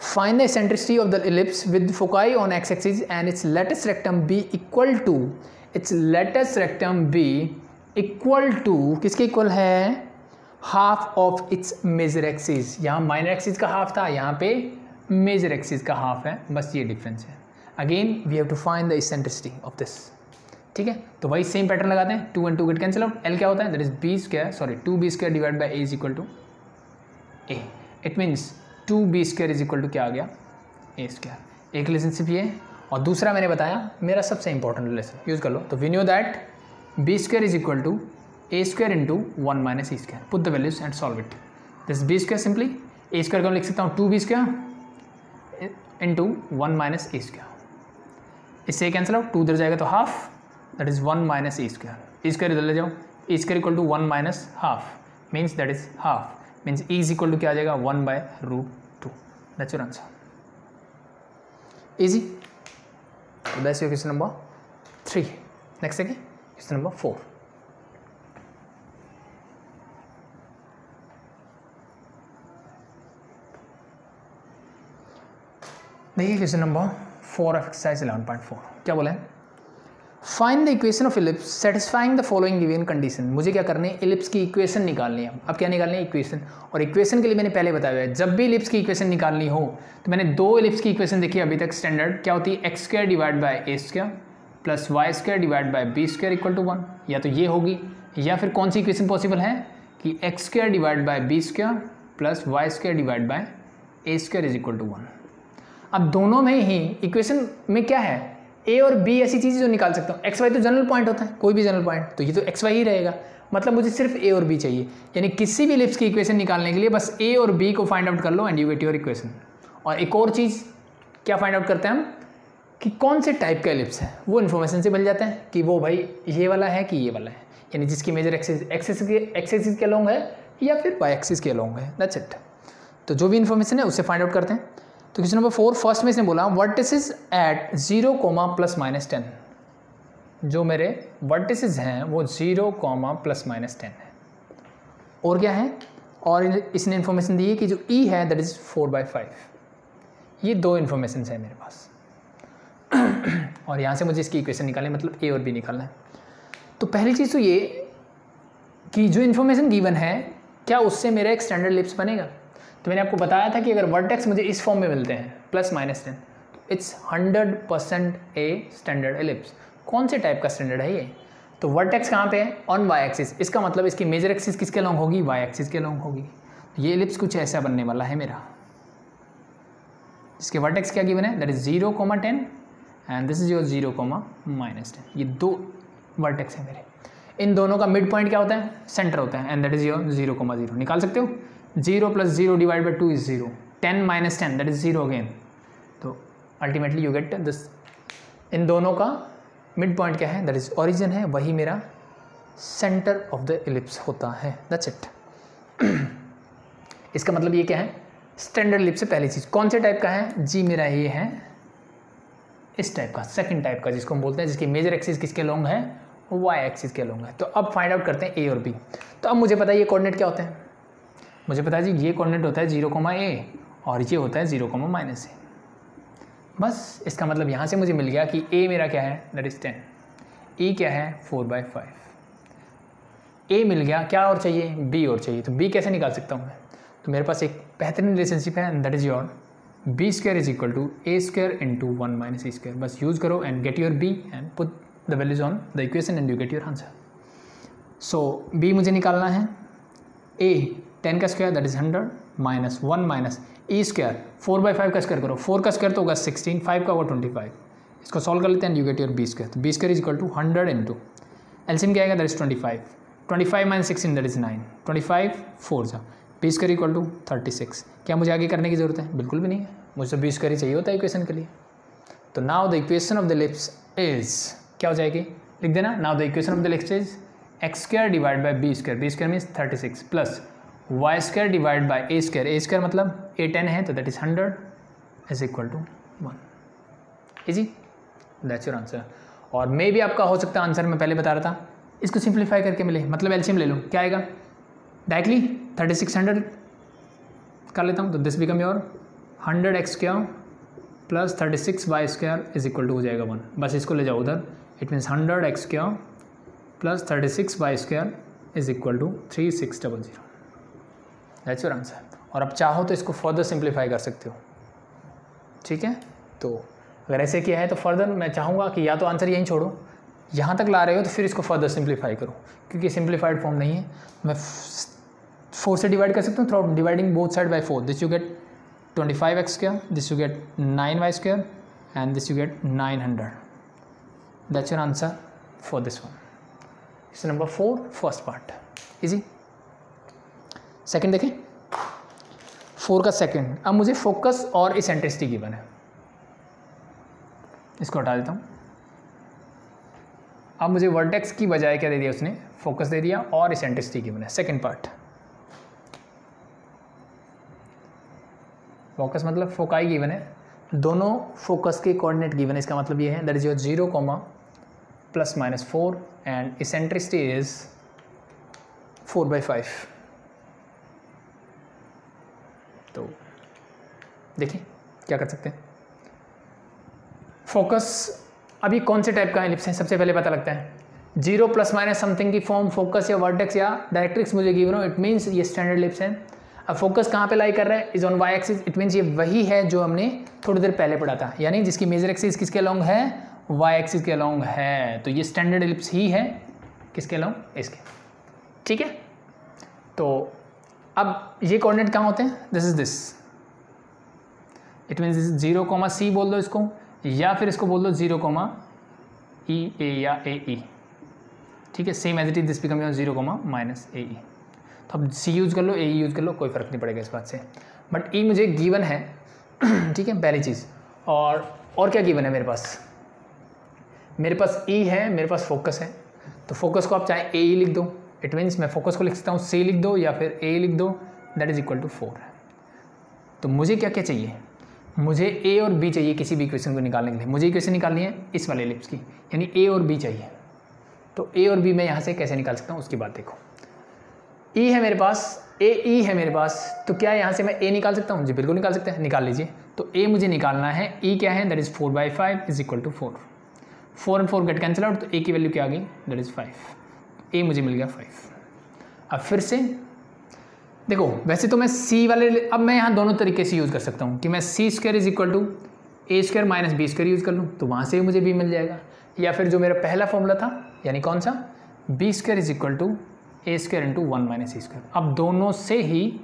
Find the eccentricity of the ellipse with foci on x axis and its latus rectum be equal to, its latus rectum be equal to किसके इक्वल है, half of its major axis. यहाँ माइनर एक्सिस का half था, यहाँ पे major axis का half है, बस ये डिफरेंस है। Again we have to find the eccentricity of this. ठीक है, तो वही सेम पैटर्न लगाते हैं, 2 and 2 get cancel out, l क्या होता है, that is B square, sorry 2b square divide by a is equal to a. It means 2b square is equal to क्या आ गया, ए स्क्वायर। एक रिलेशनशिप ये, और दूसरा मैंने बताया मेरा सबसे इंपॉर्टेंट रिलेशन, यूज कर लो। तो we knew that b square is equal to A square into 1 minus a square. Put the values and solve it. This b square simply, a square को मैं लिख सकता हूँ 2b square into 1 minus a square. इससे cancel out, 2 इधर जाएगा तो half, that is 1 minus a square. A square इधर ले जाओ, a square equal to 1 minus half, means that is half, means e is equal to क्या आ जाएगा 1/√2। That's your answer. इजी। तो that's your question number 3। Next है question number 4। देखिए question number 4 of exercise 11.4 क्या बोला है, find the equation of ellipse satisfying the following given condition. मुझे क्या करने है, इलिप्स की इक्वेशन निकालनी है। अब क्या निकालनी है, इक्वेशन। और इक्वेशन के लिए मैंने पहले बताया है, जब भी इलिप्स की इक्वेशन निकालनी हो, तो मैंने 2 इलिप्स की इक्वेशन देखी अभी तक स्टैंडर्ड, क्या होती है, x square divide by A square plus Y square divide by B square equal to 1, या तो ये होगी, या फिर कौन सी इक्वेशन पॉसिबल है कि x square divide by B square plus Y square divide by A square is equal to 1। अब दोनों में ही इक्वेशन में क्या है, ए और बी ऐसी चीज़ जो निकाल सकता हूँ। एक्स वाई तो जनरल पॉइंट होता है, कोई भी जनरल पॉइंट, तो ये तो एक्स वाई ही रहेगा, मतलब मुझे सिर्फ ए और बी चाहिए। यानी किसी भी इलिप्स की इक्वेशन निकालने के लिए बस ए और बी को फाइंड आउट कर लो and you get your equation. और एक और चीज़ क्या फाइंड आउट करते हैं हम, कि कौन से टाइप का इलिप्स है, वो इन्फॉर्मेशन से मिल जाता है कि वो भाई ये वाला है कि ये वाला है, यानी जिसकी मेजर एक्सिस के अलोंग है या फिर वाई एक्सिस के अलोंग है। That's it. तो जो भी इन्फॉर्मेशन है उससे फाइंड आउट करते हैं। तो क्वेश्चन नंबर 4 फर्स्ट में इसने बोला वर्टिसेस एट 0, ±10। जो मेरे वर्टिसेस हैं वो 0, ±10 है। और क्या है, और इसने इन्फॉर्मेशन दी है कि जो ई है दैट इज 4/5। ये 2 इन्फॉर्मेशन है मेरे पास। और यहाँ से मुझे इसकी इक्वेशन निकालनी, मतलब ए और बी निकालना है। तो पहली चीज़ तो ये कि जो इन्फॉर्मेशन गिवन है क्या उससे मेरा एक स्टैंडर्ड इलिप्स बनेगा। तो मैंने आपको बताया था कि अगर वर्टेक्स मुझे इस फॉर्म में मिलते हैं +-10, तो इट्स 100% ए स्टैंडर्ड इलिप्स। कौन से टाइप का स्टैंडर्ड है ये, तो वर्टेक्स कहाँ पे है, ऑन वाई एक्सिस। इसका मतलब इसकी मेजर एक्सिस किसके लॉन्ग होगी, वाई एक्सिस के लॉन्ग होगी। ये एलिप्स कुछ ऐसा बनने वाला है मेरा, इसके वर्टेक्स क्या गिवन है, that is 0,10 and this is your 0,-10। ये दो वर्टेक्स है मेरे, इन दोनों का मिड पॉइंट क्या होता है, सेंटर होता है, एंड दैट इज योर 0,0। निकाल सकते हो, 0 + 0 divide by 2 is 0, 10 - 10 that is 0 again. तो अल्टीमेटली यू गेट दिस, इन दोनों का मिड पॉइंट क्या है, दैट इज ओरिजिन है, वही मेरा सेंटर ऑफ द एलिप्स होता है, दैट्स इट। इसका मतलब ये क्या है, स्टैंडर्ड एलिप्स से पहली चीज़ कौन से टाइप का है जी, मेरा ये है इस टाइप का, सेकंड टाइप का, जिसको हम बोलते हैं, जिसकी मेजर एक्सिस किसके लॉन्ग है, वाई एक्सिस के लॉन्ग है। तो अब फाइंड आउट करते हैं ए और बी। तो अब मुझे पता है ये कोऑर्डिनेट क्या होते हैं, मुझे पता है जी ये कोऑर्डिनेट होता है 0,a और ये होता है 0,-a। बस इसका मतलब यहाँ से मुझे मिल गया कि a मेरा क्या है, दैट इज 10, e क्या है 4/5, a मिल गया, क्या और चाहिए, b और चाहिए। तो b कैसे निकाल सकता हूँ मैं, तो मेरे पास एक बेहतरीन रिलेशनशिप है, that is your b² = a² × 1 - e²। बस यूज़ करो and get your b and put the values on the equation and you get your answer. So b मुझे निकालना है, a 10 का स्क्वायर दैट इज 100 -1 - e², 4/5 का square करो, 4 का square तो होगा 16, 5 का होगा 25। इसको सॉल्व कर लेते हैं, यू गेट योर b²। तो b² = 100 × एलसीएम क्या आएगा, दैट इज 25, 25 - 16 दैट इज 9, 25 4 जा, b² = 36। क्या मुझे आगे करने की जरूरत है, बिल्कुल भी नहीं है, मुझे b² चाहिए होता है इक्वेशन के लिए। तो now the equation of the ellipse is क्या हो जाएगी, लिख देना, now the equation of the ellipse is x² divide by b², b² means 36 plus y² divide by a² मतलब a 10 है तो that is 100 is equal to 1। Easy, that's your answer. और मे भी आपका हो सकता है आंसर मैं पहले बता रहा था, इसको सिंप्लीफाई करके मिले, मतलब एलसीएम ले लो, क्या आएगा, डायरेक्टली 3600 कर लेता हूँ, तो this become your 100x² plus 36y² is equal to हो जाएगा 1। बस इसको ले जाओ उधर, it means 100x² plus 36y² is equal to 3600। That's your answer. और अब चाहो तो इसको फर्दर सिंप्लीफाई कर सकते हो, ठीक है। तो अगर ऐसे किया है तो फर्दर मैं चाहूँगा कि या तो आंसर यहीं छोड़ो, यहाँ तक ला रहे हो तो फिर इसको फर्दर सिंप्लीफाई करो, क्योंकि सिंप्लीफाइड फॉर्म नहीं है। मैं 4 से डिवाइड कर सकता हूँ through dividing both side by 4, this you get 25x², this you get 9y² and this you get 900। That's your answer for this one. It's number 4 first part, easy. Second देखें, 4 का second. अब मुझे focus और eccentricity given है, इसको हटा देता हूँ। अब मुझे वर्टेक्स की बजाय क्या दे दिया उसने, फोकस दे दिया और इसेंट्रिसिटी गिवन है। सेकंड पार्ट, फोकस मतलब फोकाई गिवन है, दोनों फोकस के कोऑर्डिनेट गिवन है। इसका मतलब ये है that is your 0, ±4 and eccentricity is 4/5। तो देखिए क्या कर सकते हैं। फोकस अभी कौन से टाइप का एलिप्स है सबसे पहले पता लगता है। 0 ± समथिंग की फॉर्म फोकस या वर्टेक्स या डायरेक्ट्रिक्स मुझे गिवन हो, इट मीन्स ये स्टैंडर्ड एलिप्स है। अब फोकस कहाँ पे लाई कर रहा है, is on y axis, it means ये वही है जो हमने थोड़ी देर पहले पढ़ा था, यानी जिसकी मेजर एक्सिस किसके अलोंग है, वाई एक्सिस के अलोंग है। तो ये स्टैंडर्ड एलिप्स ही है, किसके अलोंग, इसके, ठीक है। तो अब ये कोऑर्डिनेट कहाँ होते हैं, this is this, it means 0, C बोल दो इसको, या फिर इसको बोल दो 0, E या AE, ठीक है। Same as it is this become 0, -AE। तो अब C यूज़ कर लो, AE यूज़ कर लो, कोई फ़र्क नहीं पड़ेगा इस बात से। बट E मुझे गिवन है, ठीक है, पहली चीज़। और क्या गिवन है मेरे पास, मेरे पास E है, मेरे पास फोकस है। तो फोकस को आप चाहे AE लिख दो, इट मीन्स मैं फोकस को लिख सकता हूँ C लिख दो या फिर A लिख दो, दैट इज इक्वल टू 4। तो मुझे क्या क्या चाहिए, मुझे A और B चाहिए किसी भी इक्वेशन को निकालने के लिए। मुझे इक्वेशन निकालनी है इस वाले एलिप्स की, यानी A और B चाहिए। तो A और B मैं यहाँ से कैसे निकाल सकता हूँ उसकी बात देखो। E है मेरे पास, AE है मेरे पास, तो क्या यहाँ से मैं A निकाल सकता हूँ, जी बिल्कुल निकाल सकते हैं, निकाल लीजिए। तो A मुझे निकालना है, E क्या है, that is 4/5 is equal to 4। 4 और 4 गेट कैंसिल आउट, तो A की वैल्यू क्या आ गई, दैट इज़ 5। A मुझे मिल गया 5। अब फिर से देखो, वैसे तो मैं C वाले, अब मैं यहाँ दोनों तरीके से यूज़ कर सकता हूँ कि मैं C² is equal to A² - B² use कर लूँ, तो वहाँ से मुझे B मिल जाएगा। या फिर जो मेरा पहला फॉर्मूला था, यानी कौन सा, B² is equal to A² × 1 - E²। अब दोनों से ही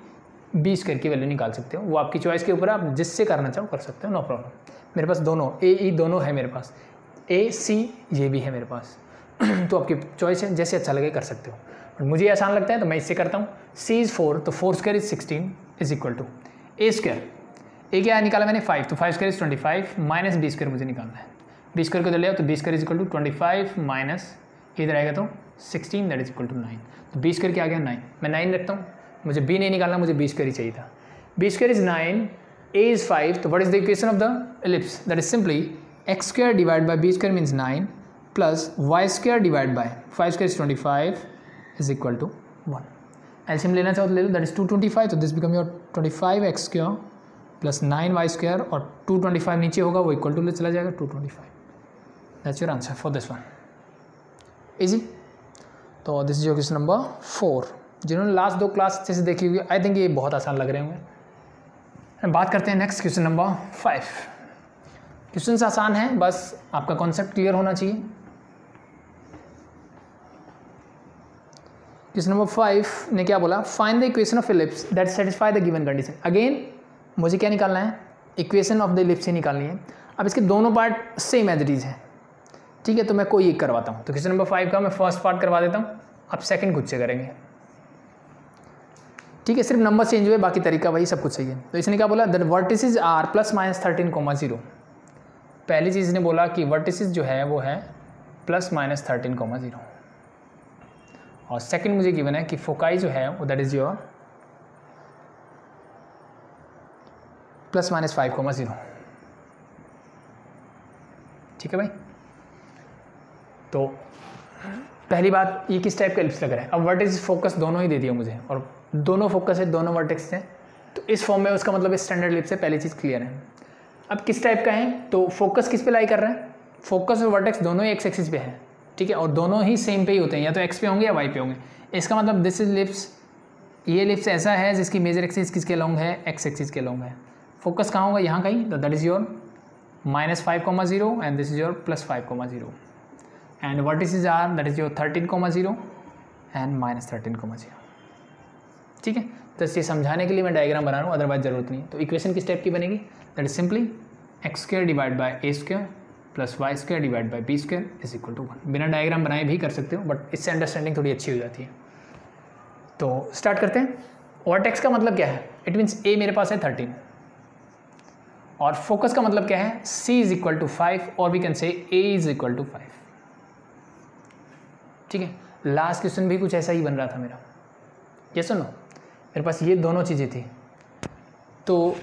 बी स्क्वायर की वैल्यू निकाल सकते हो। वो आपकी चॉइस के ऊपर है, आप जिससे करना चाहो कर सकते हो, नो प्रॉब्लम। मेरे पास दोनों ए ई दोनों है, मेरे पास ए सी ये भी है मेरे पास तो आपकी चॉइस है, जैसे अच्छा लगे कर सकते हो। और मुझे आसान लगता है तो मैं इससे करता हूँ। सी इज़ 4 तो 4 square is 16 is equal to A square, a क्या निकाला मैंने 5 तो 5 square is 25 minus B square मुझे निकालना है। बी स्क्वायर को इधर ले आओ तो b square is equal to 25 minus इधर आएगा तो 16 दैट इज इक्वल टू 9। तो बी स्क्वायर क्या आ गया 9, मैं 9 रखता हूँ, मुझे बी नहीं निकालना, मुझे बी स्क्वायर ही चाहिए था। B square is 9, a is 5 तो what is the equation of the ellipse, that is simply x square divide by B square means 9 plus Y square divide by 5 square is 25 is equal to 1। LCM लेना चाहो तो ले लो, that is 225 तो this become your 25 x square plus 9 y square और 225 नीचे होगा वो इक्वल टू ले चला जाएगा 225। That's your answer for this one. Easy. तो this is your question number 4। जिन्होंने लास्ट 2 क्लास अच्छे से देखी हुई आई थिंक ये बहुत आसान लग रहे होंगे। बात करते हैं नेक्स्ट क्वेश्चन नंबर 5। क्वेश्चन आसान है, बस आपका कॉन्सेप्ट क्लियर होना चाहिए। क्वेश्चन नंबर 5 ने क्या बोला, find the equation of ellipse that satisfy the given condition. अगेन मुझे क्या निकालना है, इक्वेशन ऑफ द एलिप्स ही निकालनी है। अब इसके दोनों part same as it is है, ठीक है, तो मैं कोई एक करवाता हूँ। तो क्वेश्चन नंबर 5 का मैं फर्स्ट पार्ट करवा देता हूँ, अब सेकंड खुद से करेंगे, ठीक है, सिर्फ नंबर चेंज हुए, बाकी तरीका वही, सब कुछ सही है। तो इसने क्या बोला, that vertices are plus minus 13,0। पहली चीज़ ने बोला कि वर्टिसेस जो है वो है प्लस माइनस 13,0 और सेकंड मुझे गिवन है कि फोकाई जो है वो that is your plus minus 5,0। ठीक है भाई। तो पहली बात, ये किस टाइप का एलिप्स लग रहा है। अब वर्टेक्स फोकस दोनों ही दे दिया मुझे और दोनों फोकस है, दोनों वर्टेक्स हैं, तो इस फॉर्म में उसका मतलब स्टैंडर्ड एलिप्स है, पहली चीज़ क्लियर है। अब किस टाइप का है, तो फोकस किस पे लाई कर रहा है, फोकस और वर्टेक्स दोनों ही एक्स एक्सिस पे है, ठीक है, और दोनों ही सेम पे ही होते हैं, या तो एक्स पे होंगे या वाई पे होंगे। इसका मतलब दिस इज लिप्स, ये लिप्स ऐसा है जिसकी मेजर एक्सिस किसके लॉन्ग है, एक्स एक्सिस के लॉन्ग है। फोकस कहाँ होगा, यहाँ कहीं, तो that is your -5,0 and this is your +5,0 and vertices are that is your 13,0 and -13,0। ठीक है, तो इसे समझाने के लिए मैं डायग्राम बना रहा हूँ, अदरवाइज जरूरत नहीं। तो इक्वेशन किस टाइप की बनेगी, that is simply x square divide by A square plus Y square divide by B square is equal to 1। बिना डायग्राम बनाए भी कर सकते हो, बट इससे अंडरस्टैंडिंग थोड़ी अच्छी हो जाती है। तो स्टार्ट करते हैं। वर्टेक्स का मतलब क्या है, इट मीन्स ए मेरे पास है 13 और फोकस का मतलब क्या है, C इज इक्वल टू 5 और we can say A is equal to 5। ठीक है, लास्ट क्वेश्चन भी कुछ ऐसा ही बन रहा था मेरा, ये सुनो, मेरे पास ये दोनों चीज़ें थी। तो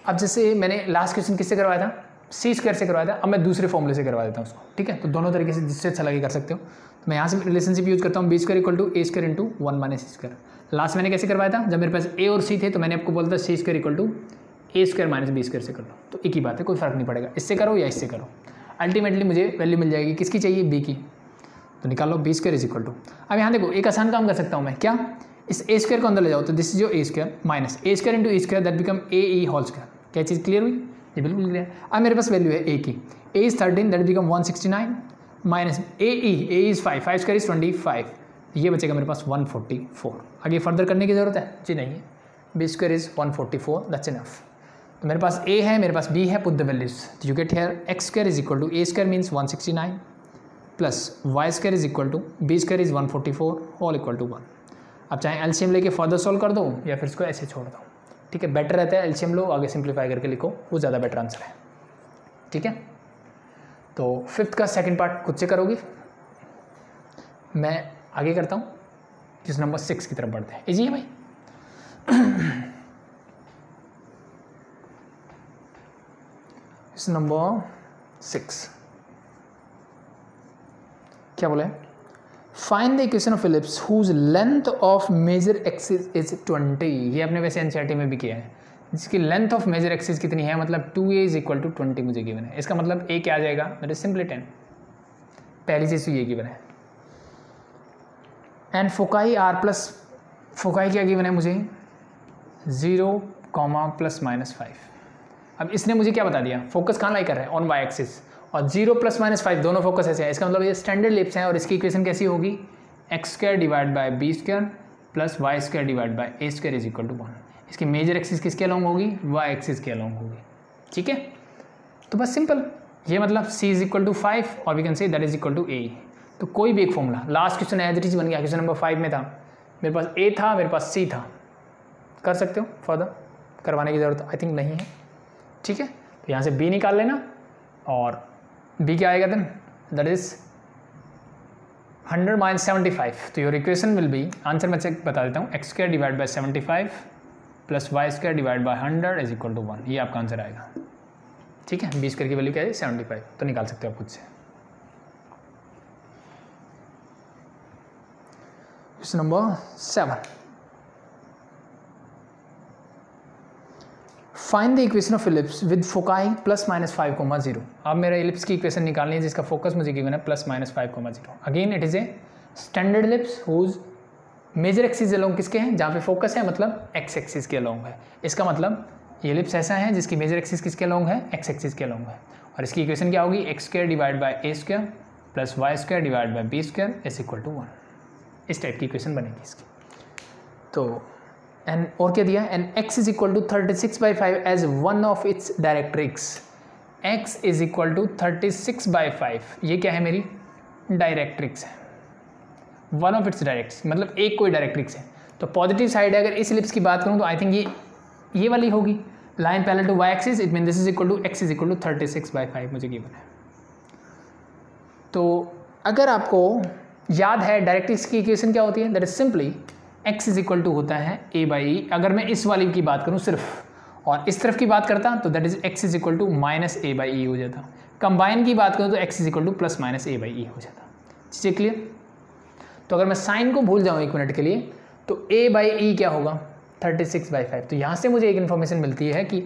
अब जैसे मैंने लास्ट क्वेश्चन किससे करवाया था, C स्क्वायर से करवाया था, अब मैं दूसरे फॉर्मूले से करवा देता हूँ उसको। ठीक है, तो दोनों तरीके से जिससे अच्छा लगे कर सकते हो। तो मैं यहाँ से रिलेशनशिप यूज़ करता हूँ, b square equal to A square into 1 minus C square. Last मैंने कैसे करवाया था, जब मेरे पास ए और सी थे तो मैंने आपको बोला था c square equal to A square minus B square से कर लो, तो एक ही बात है, कोई फर्क नहीं पड़ेगा, इससे करो या इससे करो, अल्टीमेटली मुझे वैल्यू मिल जाएगी। किसकी चाहिए, बी की, तो निकालो b square is equal to. अब यहाँ देखो एक आसान काम कर सकता हूँ मैं, क्या, इस ए स्क्वायर को अंदर ले जाओ, तो दिस इज जो a square minus a square into a square that become a e whole square. क्या चीज़ क्लियर हुई, ये बिल्कुल क्लियर। अब मेरे पास वैल्यू है ए की, a is 13 that become 169 minus a is 5, 5 square is 25, ये बचेगा मेरे पास 144। आगे फर्दर करने की जरूरत है जी नहीं है, b square is 144 that's enough. तो मेरे पास a है, मेरे पास b है, put the values, you get here x square is equal to A square means 169 plus Y square is equal to b square is 144 all equal to 1। अब चाहे LCM लेके फर्दर सॉल्व कर दो या फिर इसको ऐसे छोड़ दो, ठीक है, बेटर रहता है एलसीएम लो, आगे सिंप्लीफाई करके लिखो, वो ज़्यादा बेटर आंसर है। ठीक है, तो फिफ्थ का सेकंड पार्ट खुद से करोगी, मैं आगे करता हूँ, जिस नंबर 6 की तरफ बढ़ते हैं। इजी है भाई। नंबर 6 क्या बोले, find the equation of ellipse whose length of major axis is 20। ये आपने वैसे एनसीईआरटी में भी किया है, जिसकी लेंथ ऑफ मेजर एक्सिस कितनी है, मतलब 2a इज इक्वल टू 20 मुझे गिवन है। इसका मतलब a क्या आ जाएगा, मेरे सिंपली 10, पहली चीज़ तो ये गिवन है। And foci are plus, foci क्या गिवन है मुझे, 0, ±5। अब इसने मुझे क्या बता दिया, फोकस कहाँ लाई कर रहा है, ऑन वाई एक्सिस, और 0 ± 5 दोनों फोकस ऐसे हैं। इसका मतलब ये स्टैंडर्ड लिप्स हैं और इसकी इक्वेशन कैसी होगी, x square divide by B square plus Y square divide by A square is equal to 1। इसकी मेजर एक्सिस किसके अलोंग होगी, वाई एक्सिस के अलोंग होगी। ठीक है, तो बस सिंपल, ये मतलब c इज इक्वल टू 5 और we can say that is equal to a। तो कोई भी एक formula, last question as it is बन गया, क्वेश्चन नंबर 5 में था, मेरे पास a था, मेरे पास c था, कर सकते हो, फर्दर करवाने की ज़रूरत आई थिंक नहीं है। ठीक है, तो यहाँ से b निकाल लेना और b क्या आएगा देन, दैट इज 100 माइनस 75। तो your equation will be, answer मैं चेक बता देता हूँ, x square divide by 75 plus Y square divide by 100 is equal to 1, ये आपका आंसर आएगा। ठीक है, बी स्क्वायर की वैल्यू क्या है 75, तो निकाल सकते हो आप खुद से। Question number 7, find the equation of ellipse with foci plus minus 5,0। अब मेरा इलिप्स की इक्वेशन निकालनी है जिसका फोकस मुझे गिवन है plus minus 5,0। Again it is a standard ellipse whose major axis along किसके हैं, जहाँ पे फोकस है मतलब एक्स एक्सिस के अलोंग है। इसका मतलब ये इलिप्स ऐसा है जिसकी मेजर एक्सिस किसके अलोंग है, एक्स एक्सिस के अलोंग है। और इसकी इक्वेशन क्या होगी, x square divide by A square plus Y square divide by B square is equal to 1। इस टाइप की इक्वेशन बनेगी इसकी। तो एंड और क्या दिया, and x is equal to 36/5 as one of its directrix. x is equal to 36/5, ये क्या है मेरी डायरेक्ट्रिक्स है, वन ऑफ इट्स डायरेक्ट्स मतलब एक कोई डायरेक्ट्रिक्स है। तो पॉजिटिव साइड है, अगर इस इलिप्स की बात करूँ तो आई थिंक ये वाली होगी, line parallel to y axis, it mean this is equal to x is equal to 36/5 मुझे गिवन है। तो अगर आपको याद है डायरेक्ट्रिक्स की इक्वेशन क्या होती है, that is simply x is equal to होता है a बाई ई। अगर मैं इस वाली की बात करूँ सिर्फ और इस तरफ की बात करता तो that is x is equal to minus a by e हो जाता। कंबाइन की बात करूँ तो x is equal to plus minus a by e हो जाता। चीज़ें क्लियर। तो अगर मैं साइन को भूल जाऊँ एक मिनट के लिए तो a बाई ई क्या होगा 36/5। तो यहाँ से मुझे एक इन्फॉर्मेशन मिलती है कि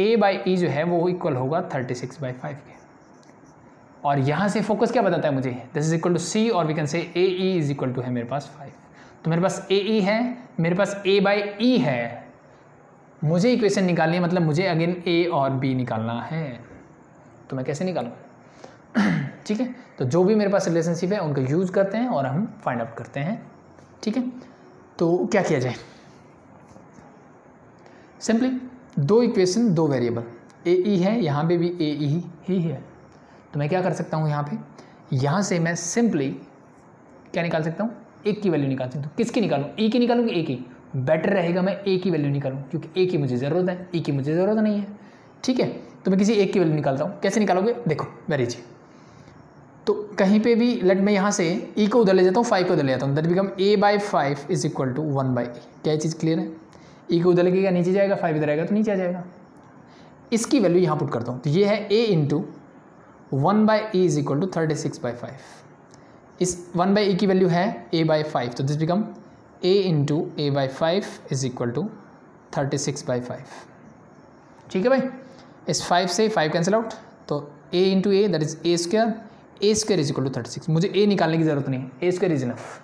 a बाई ई जो है वो इक्वल होगा 36/5 के। और यहाँ से फोकस क्या बताता है मुझे, this is equal to c और we can say a e is equal to है मेरे पास 5। तो मेरे पास ए ई है, मेरे पास a बाई ई है, मुझे इक्वेशन निकालनी है, मतलब मुझे अगेन a और b निकालना है। तो मैं कैसे निकालूँ ठीक है, तो जो भी मेरे पास रिलेशनशिप है उनको यूज़ करते हैं और हम फाइंड आउट करते हैं। ठीक है, तो क्या किया जाए, सिंपली दो इक्वेशन दो वेरिएबल, ए ई है, यहाँ पे भी ए ई ही है। तो मैं क्या कर सकता हूँ, यहाँ से मैं सिंपली क्या निकाल सकता हूँ, एक की वैल्यू निकाल सकता हूँ। किसकी निकालूँ, ई की निकालूँ कि ए की, बेटर रहेगा मैं ए की वैल्यू निकालूँ क्योंकि ए की मुझे ज़रूरत है, ई की मुझे ज़रूरत नहीं है। ठीक है, तो मैं किसी एक की वैल्यू निकालता हूँ। कैसे निकालोगे, देखो वेरी इजी। तो कहीं पे भी लेट मैं यहाँ से ई को उधर ले जाता हूँ, 5 को उधर ले जाता हूँ, that become a by 5 is equal to 1/e। क्या चीज़ क्लियर है, ई को उधर लगेगा नीचे जाएगा, 5 इधर आएगा तो नीचे आ जाएगा। इसकी वैल्यू यहाँ पुट करता हूँ, तो ये है a into 1/e is equal to 36/5। इस 1/e की वैल्यू है a बाई 5, तो this become a into a by 5 is equal to 36/5। ठीक है भाई, इस 5 से 5 कैंसिल आउट, तो a into A that is a square is equal to 36। मुझे a निकालने की ज़रूरत नहीं है, a स्क्वायर इज इनफ।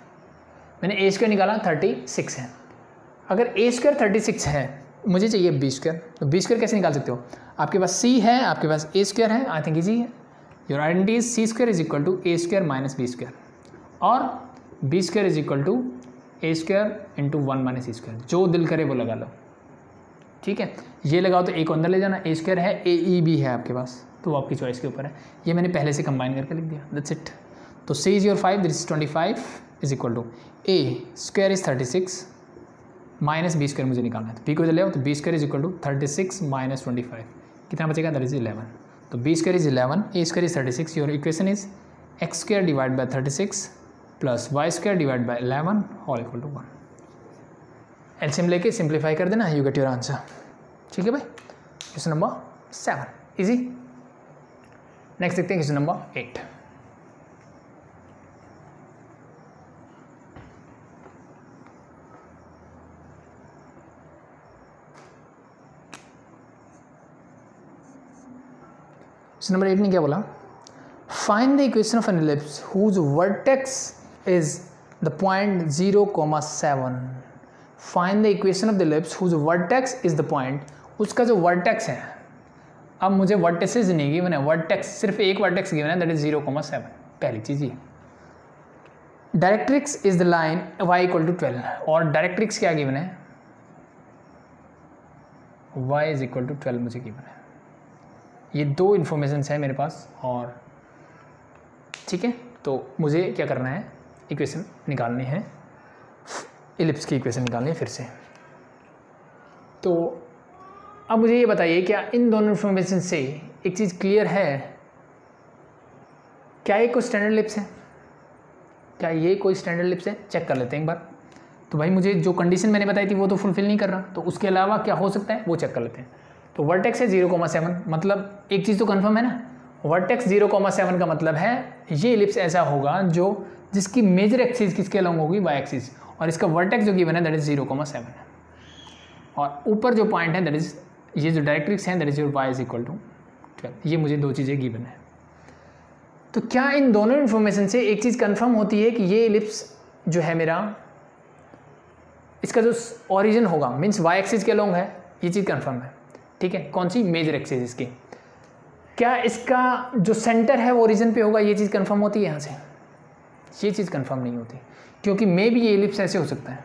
मैंने a स्क्वायर निकाला 36 है। अगर a स्क्वायर 36 है, मुझे चाहिए b स्क्वायर। तो b स्क्वायर कैसे निकाल सकते हो, आपके पास c है, आपके पास a स्क्वायर है, आई थिंक इजी है। Your identity is c square is equal to a square minus b square और b square is equal to a square into 1 minus e square. जो दिल करे वो लगा लो। ठीक है, ये लगाओ तो a को अंदर ले जाना, a स्क्वायर है, a e भी है आपके पास, तो वो आपकी चॉइस के ऊपर है। ये मैंने पहले से कंबाइन करके लिख दिया, दैट्स इट। तो c is your 5, this is 25 is equal to a square is 36 minus b square मुझे निकालना है। तो b को ले आओ, तो b square is equal to 36 minus 25 कितना बचेगा, दैट इज 11। तो b square is 11, a square is 36। Your equation is x square divide by 36 plus y square divide by 11 all equal to 1। LCM लेके simplify कर देना, you get your answer. ठीक है भाई, question number 7 easy. Next देखते हैं question number 8। Question number 8 ने क्या बोला, find the equation of an ellipse whose vertex is the point 0,7। Find the equation of the ellipse whose vertex is the point, उसका जो वर्टेक्स है, अब मुझे वर्टेक्सेस नहीं गिवन है, वर्टेक्स सिर्फ एक वर्टेक्स गिवन है, दैट इज 0,7। पहली चीज़ ये, directrix is the line y equal to 12 और डायरेक्ट्रिक्स क्या गिवन है, y इज इक्वल टू 12 मुझे गिवन है। ये दो इन्फॉर्मेशन है मेरे पास, और ठीक है, तो मुझे क्या करना है, इक्वेशन निकालनी है, इलिप्स की इक्वेशन निकालनी है फिर से। तो अब मुझे ये बताइए, क्या इन दोनों इन्फॉर्मेशन से एक चीज़ क्लियर है, क्या ये कोई स्टैंडर्ड इलिप्स है? क्या ये कोई स्टैंडर्ड इलिप्स है? चेक कर लेते हैं एक बार। तो भाई मुझे जो कंडीशन मैंने बताई थी वो तो फुलफिल नहीं कर रहा, तो उसके अलावा क्या हो सकता है वो चेक कर लेते हैं। तो वर्टेक्स है 0,7, मतलब एक चीज़ तो कंफर्म है ना, वर्टेक्स 0,7 का मतलब है ये इलिप्स ऐसा होगा जो जिसकी मेजर एक्सिस किसके अलॉन्ग होगी, वाई एक्सिस, और इसका वर्टेक्स जो गिवन है दैट इज 0,7 है, और ऊपर जो पॉइंट है दैट इज ये जो डायरेक्ट्रिक्स है that is your Y is equal to 12। ये मुझे दो चीज़ें गिवन है। तो क्या इन दोनों इन्फॉर्मेशन से एक चीज़ कंफर्म होती है कि ये इलिप्स जो है मेरा, इसका जो ओरिजिन होगा मीन्स वाई एक्सिस के अलॉन्ग है, ये चीज़ कंफर्म है, ठीक है। कौन सी? मेजर एक्सिस इसकी। क्या इसका जो सेंटर है वो ओरिजिन पे होगा, ये चीज़ कंफर्म होती है यहाँ से? ये चीज़ कंफर्म नहीं होती, क्योंकि मे भी ये इलिप्स ऐसे हो सकता है,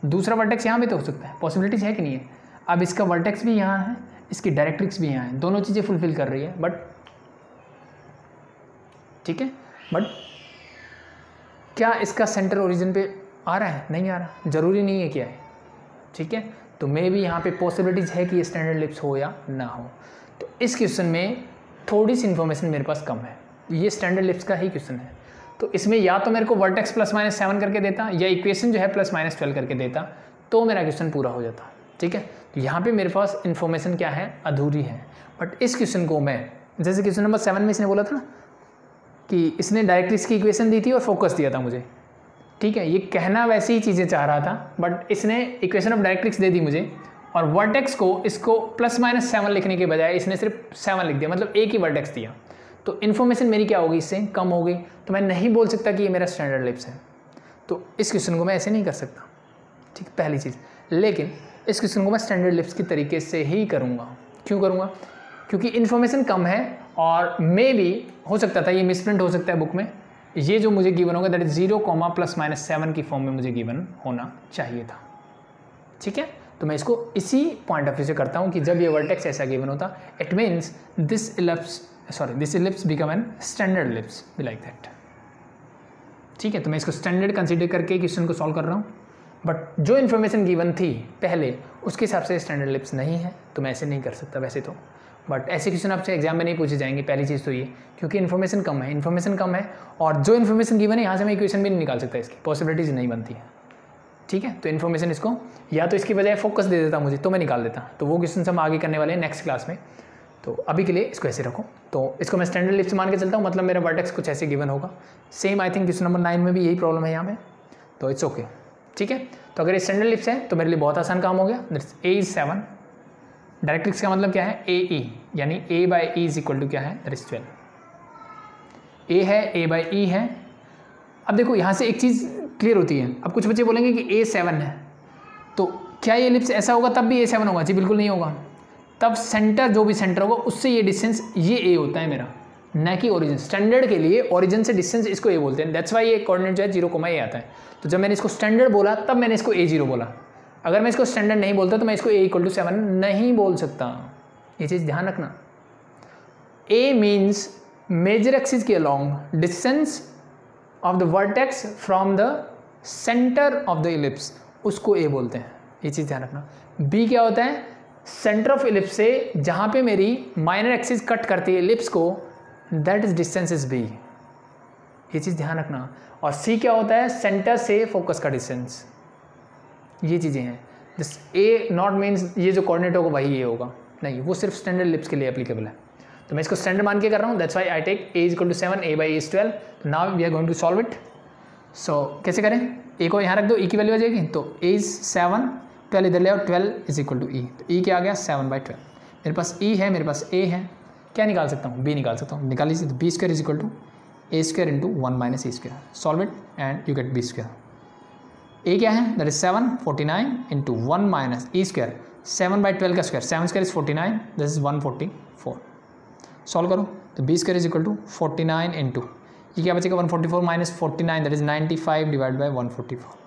दूसरा वर्टेक्स यहाँ पे तो हो सकता है, पॉसिबिलिटीज है कि नहीं है। अब इसका वर्टेक्स भी यहाँ है, इसकी डायरेक्ट्रिक्स भी यहाँ है, दोनों चीज़ें फुलफिल कर रही है, बट ठीक है, बट क्या इसका सेंटर ओरिजिन पे आ रहा है? नहीं आ रहा, जरूरी नहीं है क्या है, ठीक है। तो मे भी यहाँ पे पॉसिबिलिटीज है कि ये स्टैंडर्ड इलिप्स हो या ना हो। तो इस क्वेश्चन में थोड़ी सी इन्फॉर्मेशन मेरे पास कम है, ये स्टैंडर्ड इलिप्स का ही क्वेश्चन है। तो इसमें या तो मेरे को वर्टेक्स ±7 करके देता, या इक्वेशन जो है ±12 करके देता, तो मेरा क्वेश्चन पूरा हो जाता, ठीक है। तो यहाँ पे मेरे पास इन्फॉर्मेशन क्या है, अधूरी है। बट इस क्वेश्चन को मैं, जैसे क्वेश्चन नंबर 7 में इसने बोला था ना कि इसने डायरेक्ट्रिक्स की इक्वेशन दी थी और फोकस दिया था मुझे, ठीक है, ये कहना वैसी ही चीज़ें चाह रहा था, बट इसने इक्वेशन ऑफ डायरेक्ट्रिक्स दे दी मुझे, और वर्टेक्स को इसको ±7 लिखने के बजाय इसने सिर्फ 7 लिख दिया, मतलब एक ही वर्टेक्स दिया। तो इन्फॉर्मेशन मेरी क्या होगी, इससे कम हो गई, तो मैं नहीं बोल सकता कि ये मेरा स्टैंडर्ड इलिप्स है। तो इस क्वेश्चन को मैं ऐसे नहीं कर सकता, ठीक, पहली चीज़। लेकिन इस क्वेश्चन को मैं स्टैंडर्ड इलिप्स के तरीके से ही करूँगा। क्यों करूँगा? क्योंकि इन्फॉर्मेशन कम है, और मे भी हो सकता था ये मिसप्रिंट हो सकता है बुक में, ये जो मुझे गिवन होगा दैट इज 0, ±7 की फॉर्म में मुझे गिवन होना चाहिए था, ठीक है। तो मैं इसको इसी पॉइंट ऑफ व्यू से करता हूँ कि जब ये वर्टेक्स ऐसा गिवन होता, it means this ellipse become an standard ellipse, be like that, ठीक है। तो मैं इसको स्टैंडर्ड कंसीडर करके क्वेश्चन को सॉल्व कर रहा हूँ, बट जो इन्फॉर्मेशन गिवन थी पहले उसके हिसाब से स्टैंडर्ड इलिप्स नहीं है, तो मैं ऐसे नहीं कर सकता वैसे तो। बट ऐसे क्वेश्चन आपसे एग्जाम में नहीं पूछे जाएंगे, पहली चीज़ तो ये, क्योंकि इन्फॉर्मेशन कम है, और जो इन्फॉर्मेशन गिवन है यहाँ से मैं इक्वेशन भी नहीं निकाल सकता, इसकी पॉसिबिलिटीज नहीं बनती है, ठीक है। तो इन्फॉर्मेशन इसको या तो इसकी बजाय फोकस दे देता मुझे, तो मैं निकाल देता। तो वो क्वेश्चन हम आगे करने वाले हैं नेक्स्ट क्लास में, तो अभी के लिए इसको ऐसे रखो। तो इसको मैं स्टैंडर्ड इलिप्स मान के चलता हूँ, मतलब मेरा वर्टेक्स कुछ ऐसे गिवन होगा। Same I think question number 9 में भी यही प्रॉब्लम है यहाँ पे, तो इट्स ओके, ठीक है। तो अगर ये स्टैंडर्ड इलिप्स है तो मेरे लिए बहुत आसान काम हो गया। A is 7, डायरेक्ट्रिक्स का मतलब क्या है, AE, यानी A/E इज इक्वल टू क्या है, दैट इज 12। A है, A/E है। अब देखो यहाँ से एक चीज़ क्लियर होती है। अब कुछ बच्चे बोलेंगे कि A 7 है, तो क्या ये इलिप्स ऐसा होगा तब भी A 7 होगा? जी बिल्कुल नहीं होगा। तब सेंटर, जो भी सेंटर होगा उससे ये डिस्टेंस, ये A होता है मेरा, न कि ओरिजिन। स्टैंडर्ड के लिए ओरिजिन से डिस्टेंस इसको A बोलते हैं, दैट्स वाई ये कोऑर्डिनेट जो है 0, A आता है। तो जब मैंने इसको स्टैंडर्ड बोला तब मैंने इसको A0 बोला। अगर मैं इसको स्टैंडर्ड नहीं बोलता तो मैं इसको A = 7 नहीं बोल सकता, ये चीज़ ध्यान रखना। A मीन्स मेजर एक्सिस के along distance of the vertex from the centre of the ellipse, उसको A बोलते हैं, ये चीज़ ध्यान रखना। B क्या होता है, सेंटर ऑफ इलिप्स से जहाँ पे मेरी माइनर एक्सिस कट करती है इलिप्स को, that is distance is B, ये चीज़ ध्यान रखना। और C क्या होता है, सेंटर से फोकस का डिस्टेंस, ये चीज़ें हैं। दिस A नॉट मीन्स ये जो कोऑर्डिनेट होगा वही ये होगा, नहीं, वो सिर्फ स्टैंडर्ड इलिप्स के लिए एप्लीकेबल है। तो मैं इसको स्टैंडर्ड मान के कर रहा हूँ, that's why I take A = 7, A/E is 12। Now we are going to solve it. So कैसे करें, A को यहाँ रख दो, E की वैल्यू आ जाएगी, तो A is 7, 12 इधर ले आओ, 12 इज इक्वल टू E, तो E क्या आ गया 7/12। मेरे पास E है, मेरे पास A है, क्या निकाल सकता हूँ, B निकाल सकता हूँ, निकाल लीजिए। तो B² is equal to A² × 1 - A², solve it and you get B²। A क्या है, दैट इज 7, 49 × 1 - E², 7/12 का square, 7² is 49, this is 144। Solve करो, तो B² इज इक्वल टू 49 × ये क्या बचेगा, 144 - 49, दैट इज 95 / 144।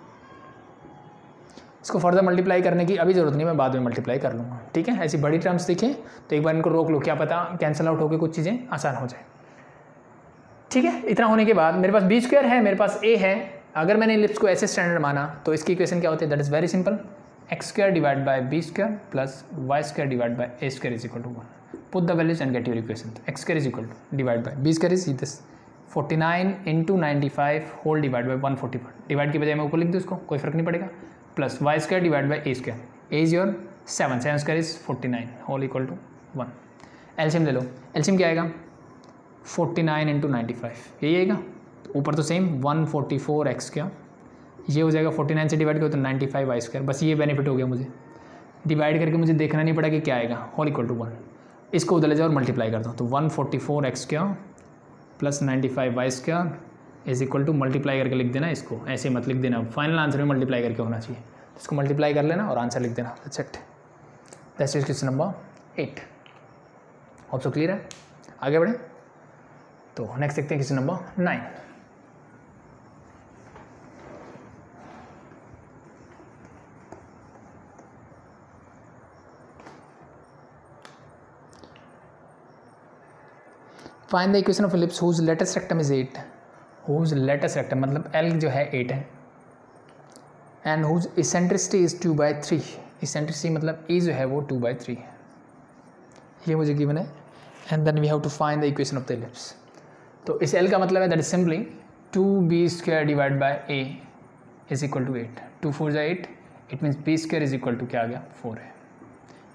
इसको फर्दर मल्टीप्लाई करने की अभी ज़रूरत नहीं, मैं बाद में मल्टीप्लाई कर लूँगा, ठीक है। ऐसी बड़ी टर्म्स दिखें तो एक बार इनको रोक लो, क्या पता कैंसिल आउट होकर कुछ चीज़ें आसान हो जाए, ठीक है। इतना होने के बाद मेरे पास बी स्क्वायर है, मेरे पास ए है। अगर मैंने इलिप्स को ऐसे स्टैंडर्ड माना तो इसकी इक्वेशन क्या होती है, that is very simple, X square divide by B square plus Y square divide by A square is equal to 1। Put the values and get your equation. X square is equal to divide by B square is this 49 into 95 whole divide by 141, divide की बजाय मैं ऊपर लिख दूँ उसको, कोई फर्क नहीं पड़ेगा, plus Y square divide by A square, A is your 7 square is 49 whole equal to 1। LCM ले लो, एलसीएम क्या आएगा 49 इंटू 95, यही आएगा। तो ऊपर तो सेम 144 एक्स स्क्वायर, ये हो जाएगा 49 से डिवाइड करो तो 95 वाई स्क्वायर, बस ये बेनिफिट हो गया मुझे, डिवाइड करके मुझे देखना नहीं पड़ा कि क्या आएगा, होल इक्वल टू 1। इसको उधर ले जाओ और मल्टीप्लाई कर दो, तो 144 X square plus 95 Y square is equal to, multiply करके लिख देना, इसको ऐसे मत लिख देना, फाइनल आंसर में मल्टीप्लाई करके होना चाहिए, इसको मल्टीप्लाई कर लेना और आंसर लिख देना, that's it. That's is question number 8। Hope so clear है, आगे बढ़े। तो नेक्स्ट देखते हैं question number 9। Find the equation of ellipse whose latus rectum is 8, whose latus rectum मतलब एल जो है 8 है, and whose eccentricity is 2/3, eccentricity मतलब ई जो है वो 2/3 है, ये मुझे गिवन है। And then we have to find the equation of the ellipse. तो इस एल का मतलब है that is simply 2b square divide by a is equal to 8, 2 4 जा 8, it means b square is equal to क्या आ गया 4 है,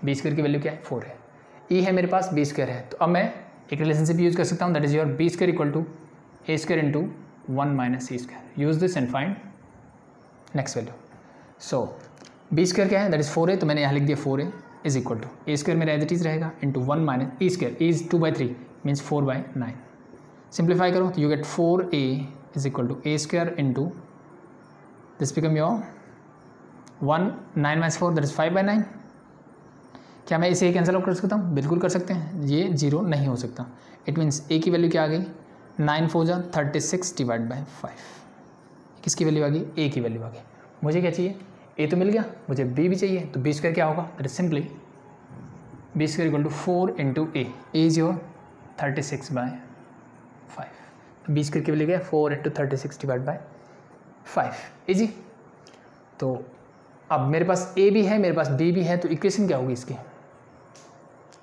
b स्क्वायर की वैल्यू क्या है 4 है, e है मेरे पास b स्क्वायर है, तो अब मैं एक रिलेशनशिप यूज कर सकता हूँ, that is your B square equal to A square into 1 minus C square, use this and find next value. So B square क्या है दैट इज 4 है, तो मैंने यहाँ लिख दिया 4 है is equal to A square मेरा एज इट इज रहेगा into 1 minus E square, E is 2/3 means 4/9, simplify करो तो you get 4a is equal to A square into this become your 1 9 minus 4 that is 5/9। क्या मैं इसे cancel out कर सकता हूँ, बिल्कुल कर सकते हैं, ये 0 नहीं हो सकता, इट मीन्स ए की वैल्यू क्या आ गई 9 4 जा 36 डिवाइड बाई 5, किसकी वैल्यू आ गई ए की वैल्यू आ गई। मुझे क्या चाहिए ए तो मिल गया, मुझे बी भी चाहिए, तो बी स्क्वायर क्या होगा that is simply B square equal to 4 into A is your 36/5, B square की वैल्यू क्या है 4 इंटू 36 डिवाइड बाई 5, इजी। तो अब मेरे पास ए भी है मेरे पास बी भी है, तो इक्वेशन क्या होगी इसकी।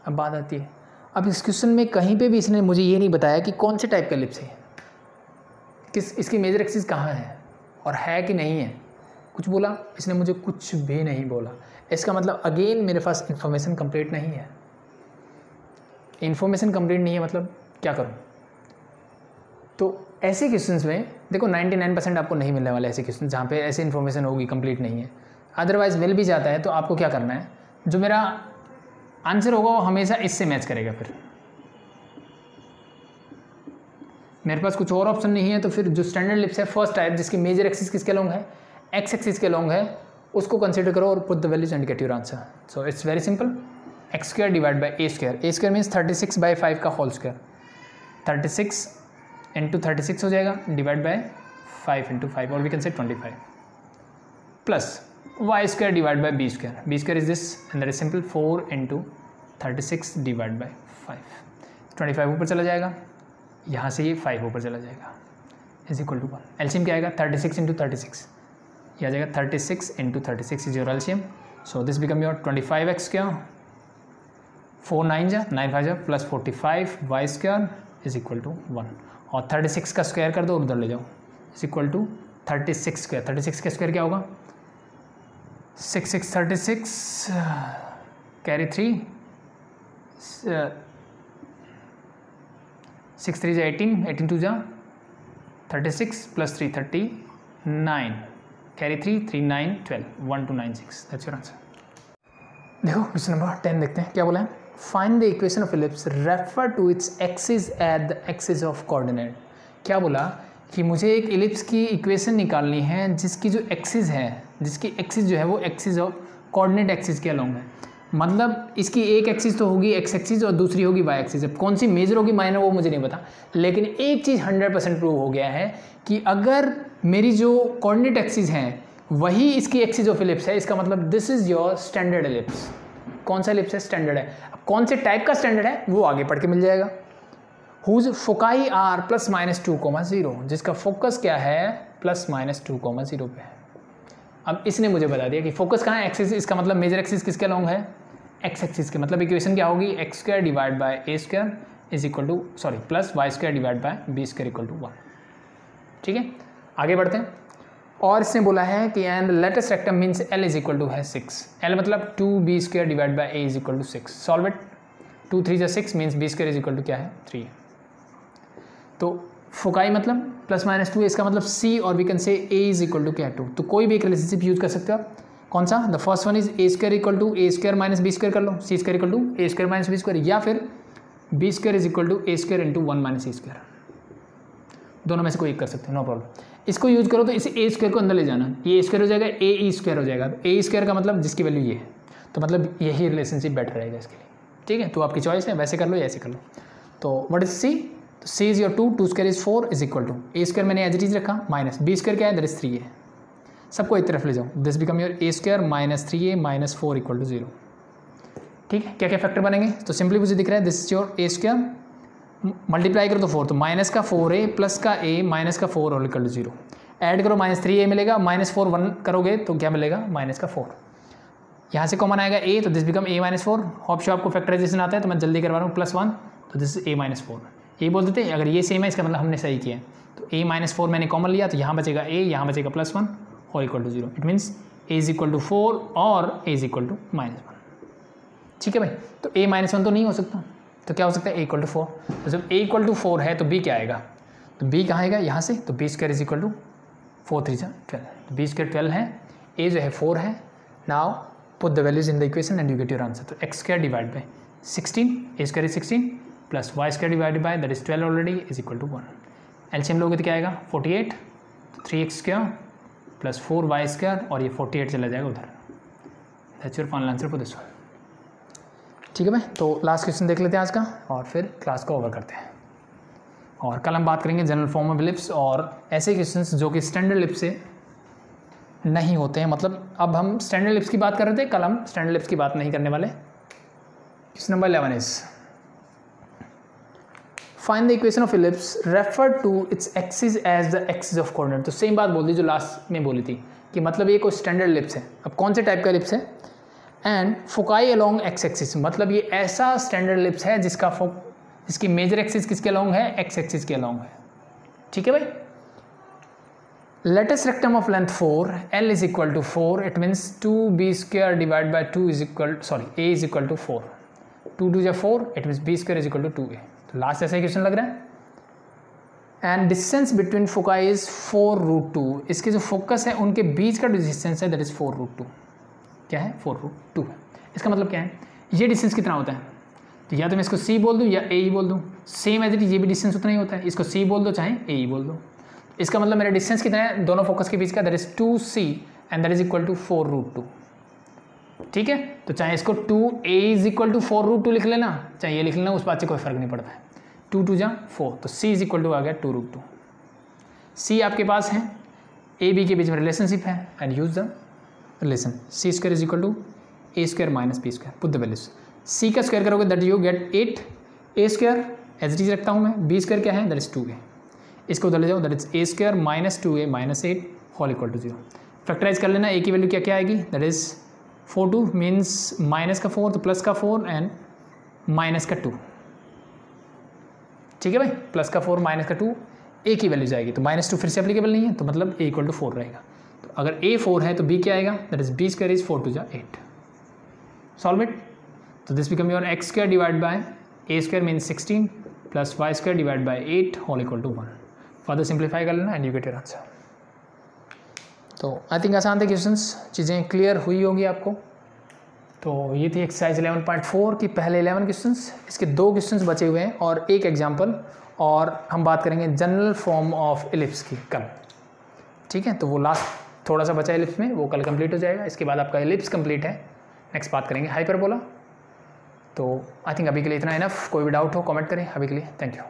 अब बात आती है, अब इस क्वेश्चन में कहीं पे भी इसने मुझे ये नहीं बताया कि कौन से टाइप का इलिप्स है, किस इसकी मेजर एक्सिस कहाँ है और है कि नहीं है, कुछ बोला इसने मुझे, कुछ भी नहीं बोला। इसका मतलब अगेन मेरे पास इन्फॉर्मेशन कंप्लीट नहीं है, इन्फॉर्मेशन कंप्लीट नहीं है मतलब क्या करूँ। तो ऐसे क्वेश्चंस में देखो 99% आपको नहीं मिलने वाले ऐसे क्वेश्चन जहाँ पे ऐसे इन्फॉर्मेशन होगी कंप्लीट नहीं है, अदरवाइज मिल भी जाता है तो आपको क्या करना है, जो मेरा आंसर होगा वो हमेशा इससे मैच करेगा। फिर मेरे पास कुछ और ऑप्शन नहीं है, तो फिर जो स्टैंडर्ड इलिप्स है फर्स्ट टाइप जिसकी मेजर एक्सिस किसके लॉन्ग है एक्स एक्सिस के लॉन्ग है, उसको कंसीडर करो और put the values and get your answer. So it's very simple, X square divide by A square means 36/5 का होल स्क्वायर, 36 इंटू 36 हो जाएगा डिवाइड बाई 5 इंटू 5 और we can say 25 plus Y square divide by B square is this and that is simple 4 into 36 divide by 5, 25 ऊपर चला जाएगा, यहाँ से ये 5 ऊपर चला जाएगा इज इक्वल टू 1। एलसीएम क्या आएगा 36 इंटू 36, ये आ जाएगा 36 into 36 is your LCM. So this become your 25x square, 4 9 जा 9 5 जा plus 45 Y square is equal to 1, और 36 का स्क्वायर कर दो और उधर ले जाओ इज इक्वल टू 36 स्क्वायर, 36 का स्क्वायर क्या होगा 6 6 36 कैरी 3 6 3 जा 18 18 2 जा 36 प्लस 3 39 कैरी 3 3 9 12 1 2 9 6 दैट्स योर आंसर। देखो क्वेश्चन नंबर 10 देखते हैं क्या बोला है, find the equation of ellipse refer to its axis at the axis of coordinate. क्या बोला कि मुझे एक इलिप्स की इक्वेशन निकालनी है जिसकी जो एक्सिस है, जिसकी एक्सिस जो है वो एक्सिस ऑफ कोऑर्डिनेट एक्सिस के अलोंग है, मतलब इसकी एक एक्सिस तो होगी एक्स एक्सिस और दूसरी होगी वाई एक्सिस। अब कौन सी मेजर होगी माइनर वो मुझे नहीं पता, लेकिन एक चीज़ 100% प्रूव हो गया है कि अगर मेरी जो कोऑर्डिनेट एक्सिस हैं वही इसकी एक्सिस ऑफ इलिप्स है, इसका मतलब this is your standard ellipse. कौन सा इलिप्स है? स्टैंडर्ड है। अब कौन से टाइप का स्टैंडर्ड है वो आगे पढ़ के मिल जाएगा। हुज फोकाई आर +-2,0, जिसका फोकस क्या है +-2,0 पे है। अब इसने मुझे बता दिया कि फोकस कहाँ है, एक्सिस, इसका मतलब मेजर एक्सिस किसके अलॉन्ग है, एक्स एक्सिस के। मतलब इक्वेशन क्या होगी, x² divide by a² is equal to +y² divide by b² equal to 1। ठीक है, आगे बढ़ते हैं। और इसने बोला है कि and latus rectum means L is equal to है 6। L मतलब 2b² divide by a is equal to 6। Solve it. 2 3 जा 6 means b² is equal to क्या है 3। तो फोकाई मतलब +-2, इसका मतलब C और we can say A is equal to क्या 2। तो कोई भी एक रिलेशनशिप यूज कर सकते हो आप। कौन सा? The first one is a² equal to a² minus b² कर लो, c² equal to a² minus b², या फिर b² is equal to a² into 1 minus c²। दोनों में से कोई एक कर सकते हो, नो प्रॉब्लम। इसको यूज करो तो इसे a² को अंदर ले जाना, ये a² हो जाएगा, ae² हो जाएगा। ae² का मतलब जिसकी वैल्यू ये है, तो मतलब यही रिलेशनशिप बेटर रहेगा इसके लिए। ठीक है, तो आपकी चॉइस है, वैसे कर लो या ऐसे कर लो। तो व्हाट इज c? तो c is your 2, 2² is 4 is equal to a² मैंने एज इट इज रखा माइनस b² क्या है, दैट इज 3 है। सबको एक तरफ ले जाओ, this become your a² minus 3a minus 4 equal to 0। ठीक है, क्या क्या फैक्टर बनेंगे? तो सिंपली मुझे दिख रहा है this is your a², multiply करो तो 4, तो माइनस का 4a प्लस का a माइनस का 4 और इक्वल टू 0। ऐड करो -3a मिलेगा, -4 1 करोगे तो क्या मिलेगा, माइनस का 4। यहाँ से कॉमन आएगा a, तो this become a minus 4। Hope show आपको फैक्टराइजेशन आता है, तो मैं जल्दी करवा रहा हूँ, +1, तो दिस इज a माइनस 4। ये बोल देते हैं, अगर ये सेम है इसका मतलब हमने सही किया है। तो a माइनस 4 मैंने कॉमन लिया, तो यहाँ बचेगा a, यहाँ बचेगा +1 और equal to 0। It means a is equal to 4 और a इज इक्वल टू -1। ठीक है भाई, तो a -1 तो नहीं हो सकता, तो क्या हो सकता है, a इक्वल टू 4। तो जब a इक्वल टू 4 है तो b क्या आएगा, तो b कहाँ आएगा, यहाँ से, तो b² इज इक्वल टू 4 3 12। तो b² 12 है, a जो है 4 है। Now put the values in the equation and you get your answer. तो x² divide by 16, a² is 16 plus y² divide by that is 12 already is equal to 1। LCM लोगे तो क्या आएगा, 48, 3x² प्लस 4y² और ये 48 चला जाएगा उधर। That's your final answer for this one. ठीक है भाई, तो लास्ट क्वेश्चन देख लेते हैं आज का और फिर क्लास को ओवर करते हैं। और कल हम बात करेंगे जनरल फॉर्म ऑफ इलिप्स और ऐसे क्वेश्चंस जो कि स्टैंडर्ड इलिप्स से नहीं होते हैं। मतलब अब हम स्टैंडर्ड इलिप्स की बात कर रहे थे, कल हम स्टैंडर्ड इलिप्स की बात नहीं करने वाले। Question number 11 is find the equation of ellipse refer to its axis as the axis of coordinate. तो सेम बात बोल दी जो लास्ट में बोली थी कि मतलब ये कोई स्टैंडर्ड इलिप्स है। अब कौन से टाइप का इलिप्स है, and foci along X axis, मतलब ये ऐसा स्टैंडर्ड इलिप्स है जिसकी मेजर एक्सिस किसके अलोंग है, एक्स एक्सिस के अलोंग है। ठीक है भाई, latus rectum of length 4, L is equal to 4, it means 2b² divide by 2 is equal a is equal to 4, 2 2 4, it means b² is equal to 2a। तो last ऐसा question लग रहा है। And distance between foci is 4√2, इसके जो focus है उनके बीच का डिस्टेंस है दैट इज 4√2। क्या है, 4√2 है। इसका मतलब क्या है, ये डिस्टेंस कितना होता है, तो या तो मैं इसको c बोल दूँ या a ही बोल दूँ, सेम एज इट इज ये भी डिस्टेंस उतना ही होता है। इसको c बोल दो चाहे a ही बोल दो। इसका मतलब मेरा डिस्टेंस कितना है दोनों फोकस के बीच का, that is 2c and that is equal to 4√2। ठीक है, तो चाहे इसको 2a इज इक्वल टू 4√2 लिख लेना, चाहे ये लिख लेना, उस बात से कोई फर्क नहीं पड़ता है। 2 2 जा 4, तो c इज इक्वल टू आ गया 2√2। c आपके पास है, a b के बीच में रिलेशनशिप है and use the relation. c² is equal to a² minus b²। Put the values, c का स्क्वायर करोगे that you get 8, a² as it is रखता हूँ मैं, b² क्या है दैट इज 2a। इसको उधर ले जाओ, that is a² minus 2a minus 8 whole equal to 0। Factorise कर लेना, a की वैल्यू क्या क्या आएगी, दैट इज 4 2 मीन्स माइनस का 4 तो प्लस का 4 एंड माइनस का 2। ठीक है भाई, प्लस का 4 माइनस का 2, a की वैल्यू जाएगी, तो -2 फिर से एप्लीकेबल नहीं है, तो मतलब a इक्वल टू 4 रहेगा। तो अगर a 4 है तो b क्या आएगा, दैट इज b² इज 4 2 जा 8। सॉल्व इट, तो this become your x² divide by a² means 16 plus y² divide by 8 whole equal to 1। Further simplify कर लेना and you get your answer. तो आई थिंक आसान थे questions, चीज़ें clear हुई होंगी आपको। तो ये थी एक्सरसाइज 11.4 की पहले 11 क्वेश्चंस। इसके 2 क्वेश्चंस बचे हुए हैं और एक एग्जाम्पल, और हम बात करेंगे जनरल फॉर्म ऑफ इलिप्स की कल। ठीक है, तो वो लास्ट थोड़ा सा बचा इलिप्स में, वो कल कंप्लीट हो जाएगा। इसके बाद आपका इलिप्स कंप्लीट है। नेक्स्ट बात करेंगे हाइपरबोला। तो आई थिंक अभी के लिए इतना इनफ। कोई भी डाउट हो कमेंट करें। अभी के लिए थैंक यू।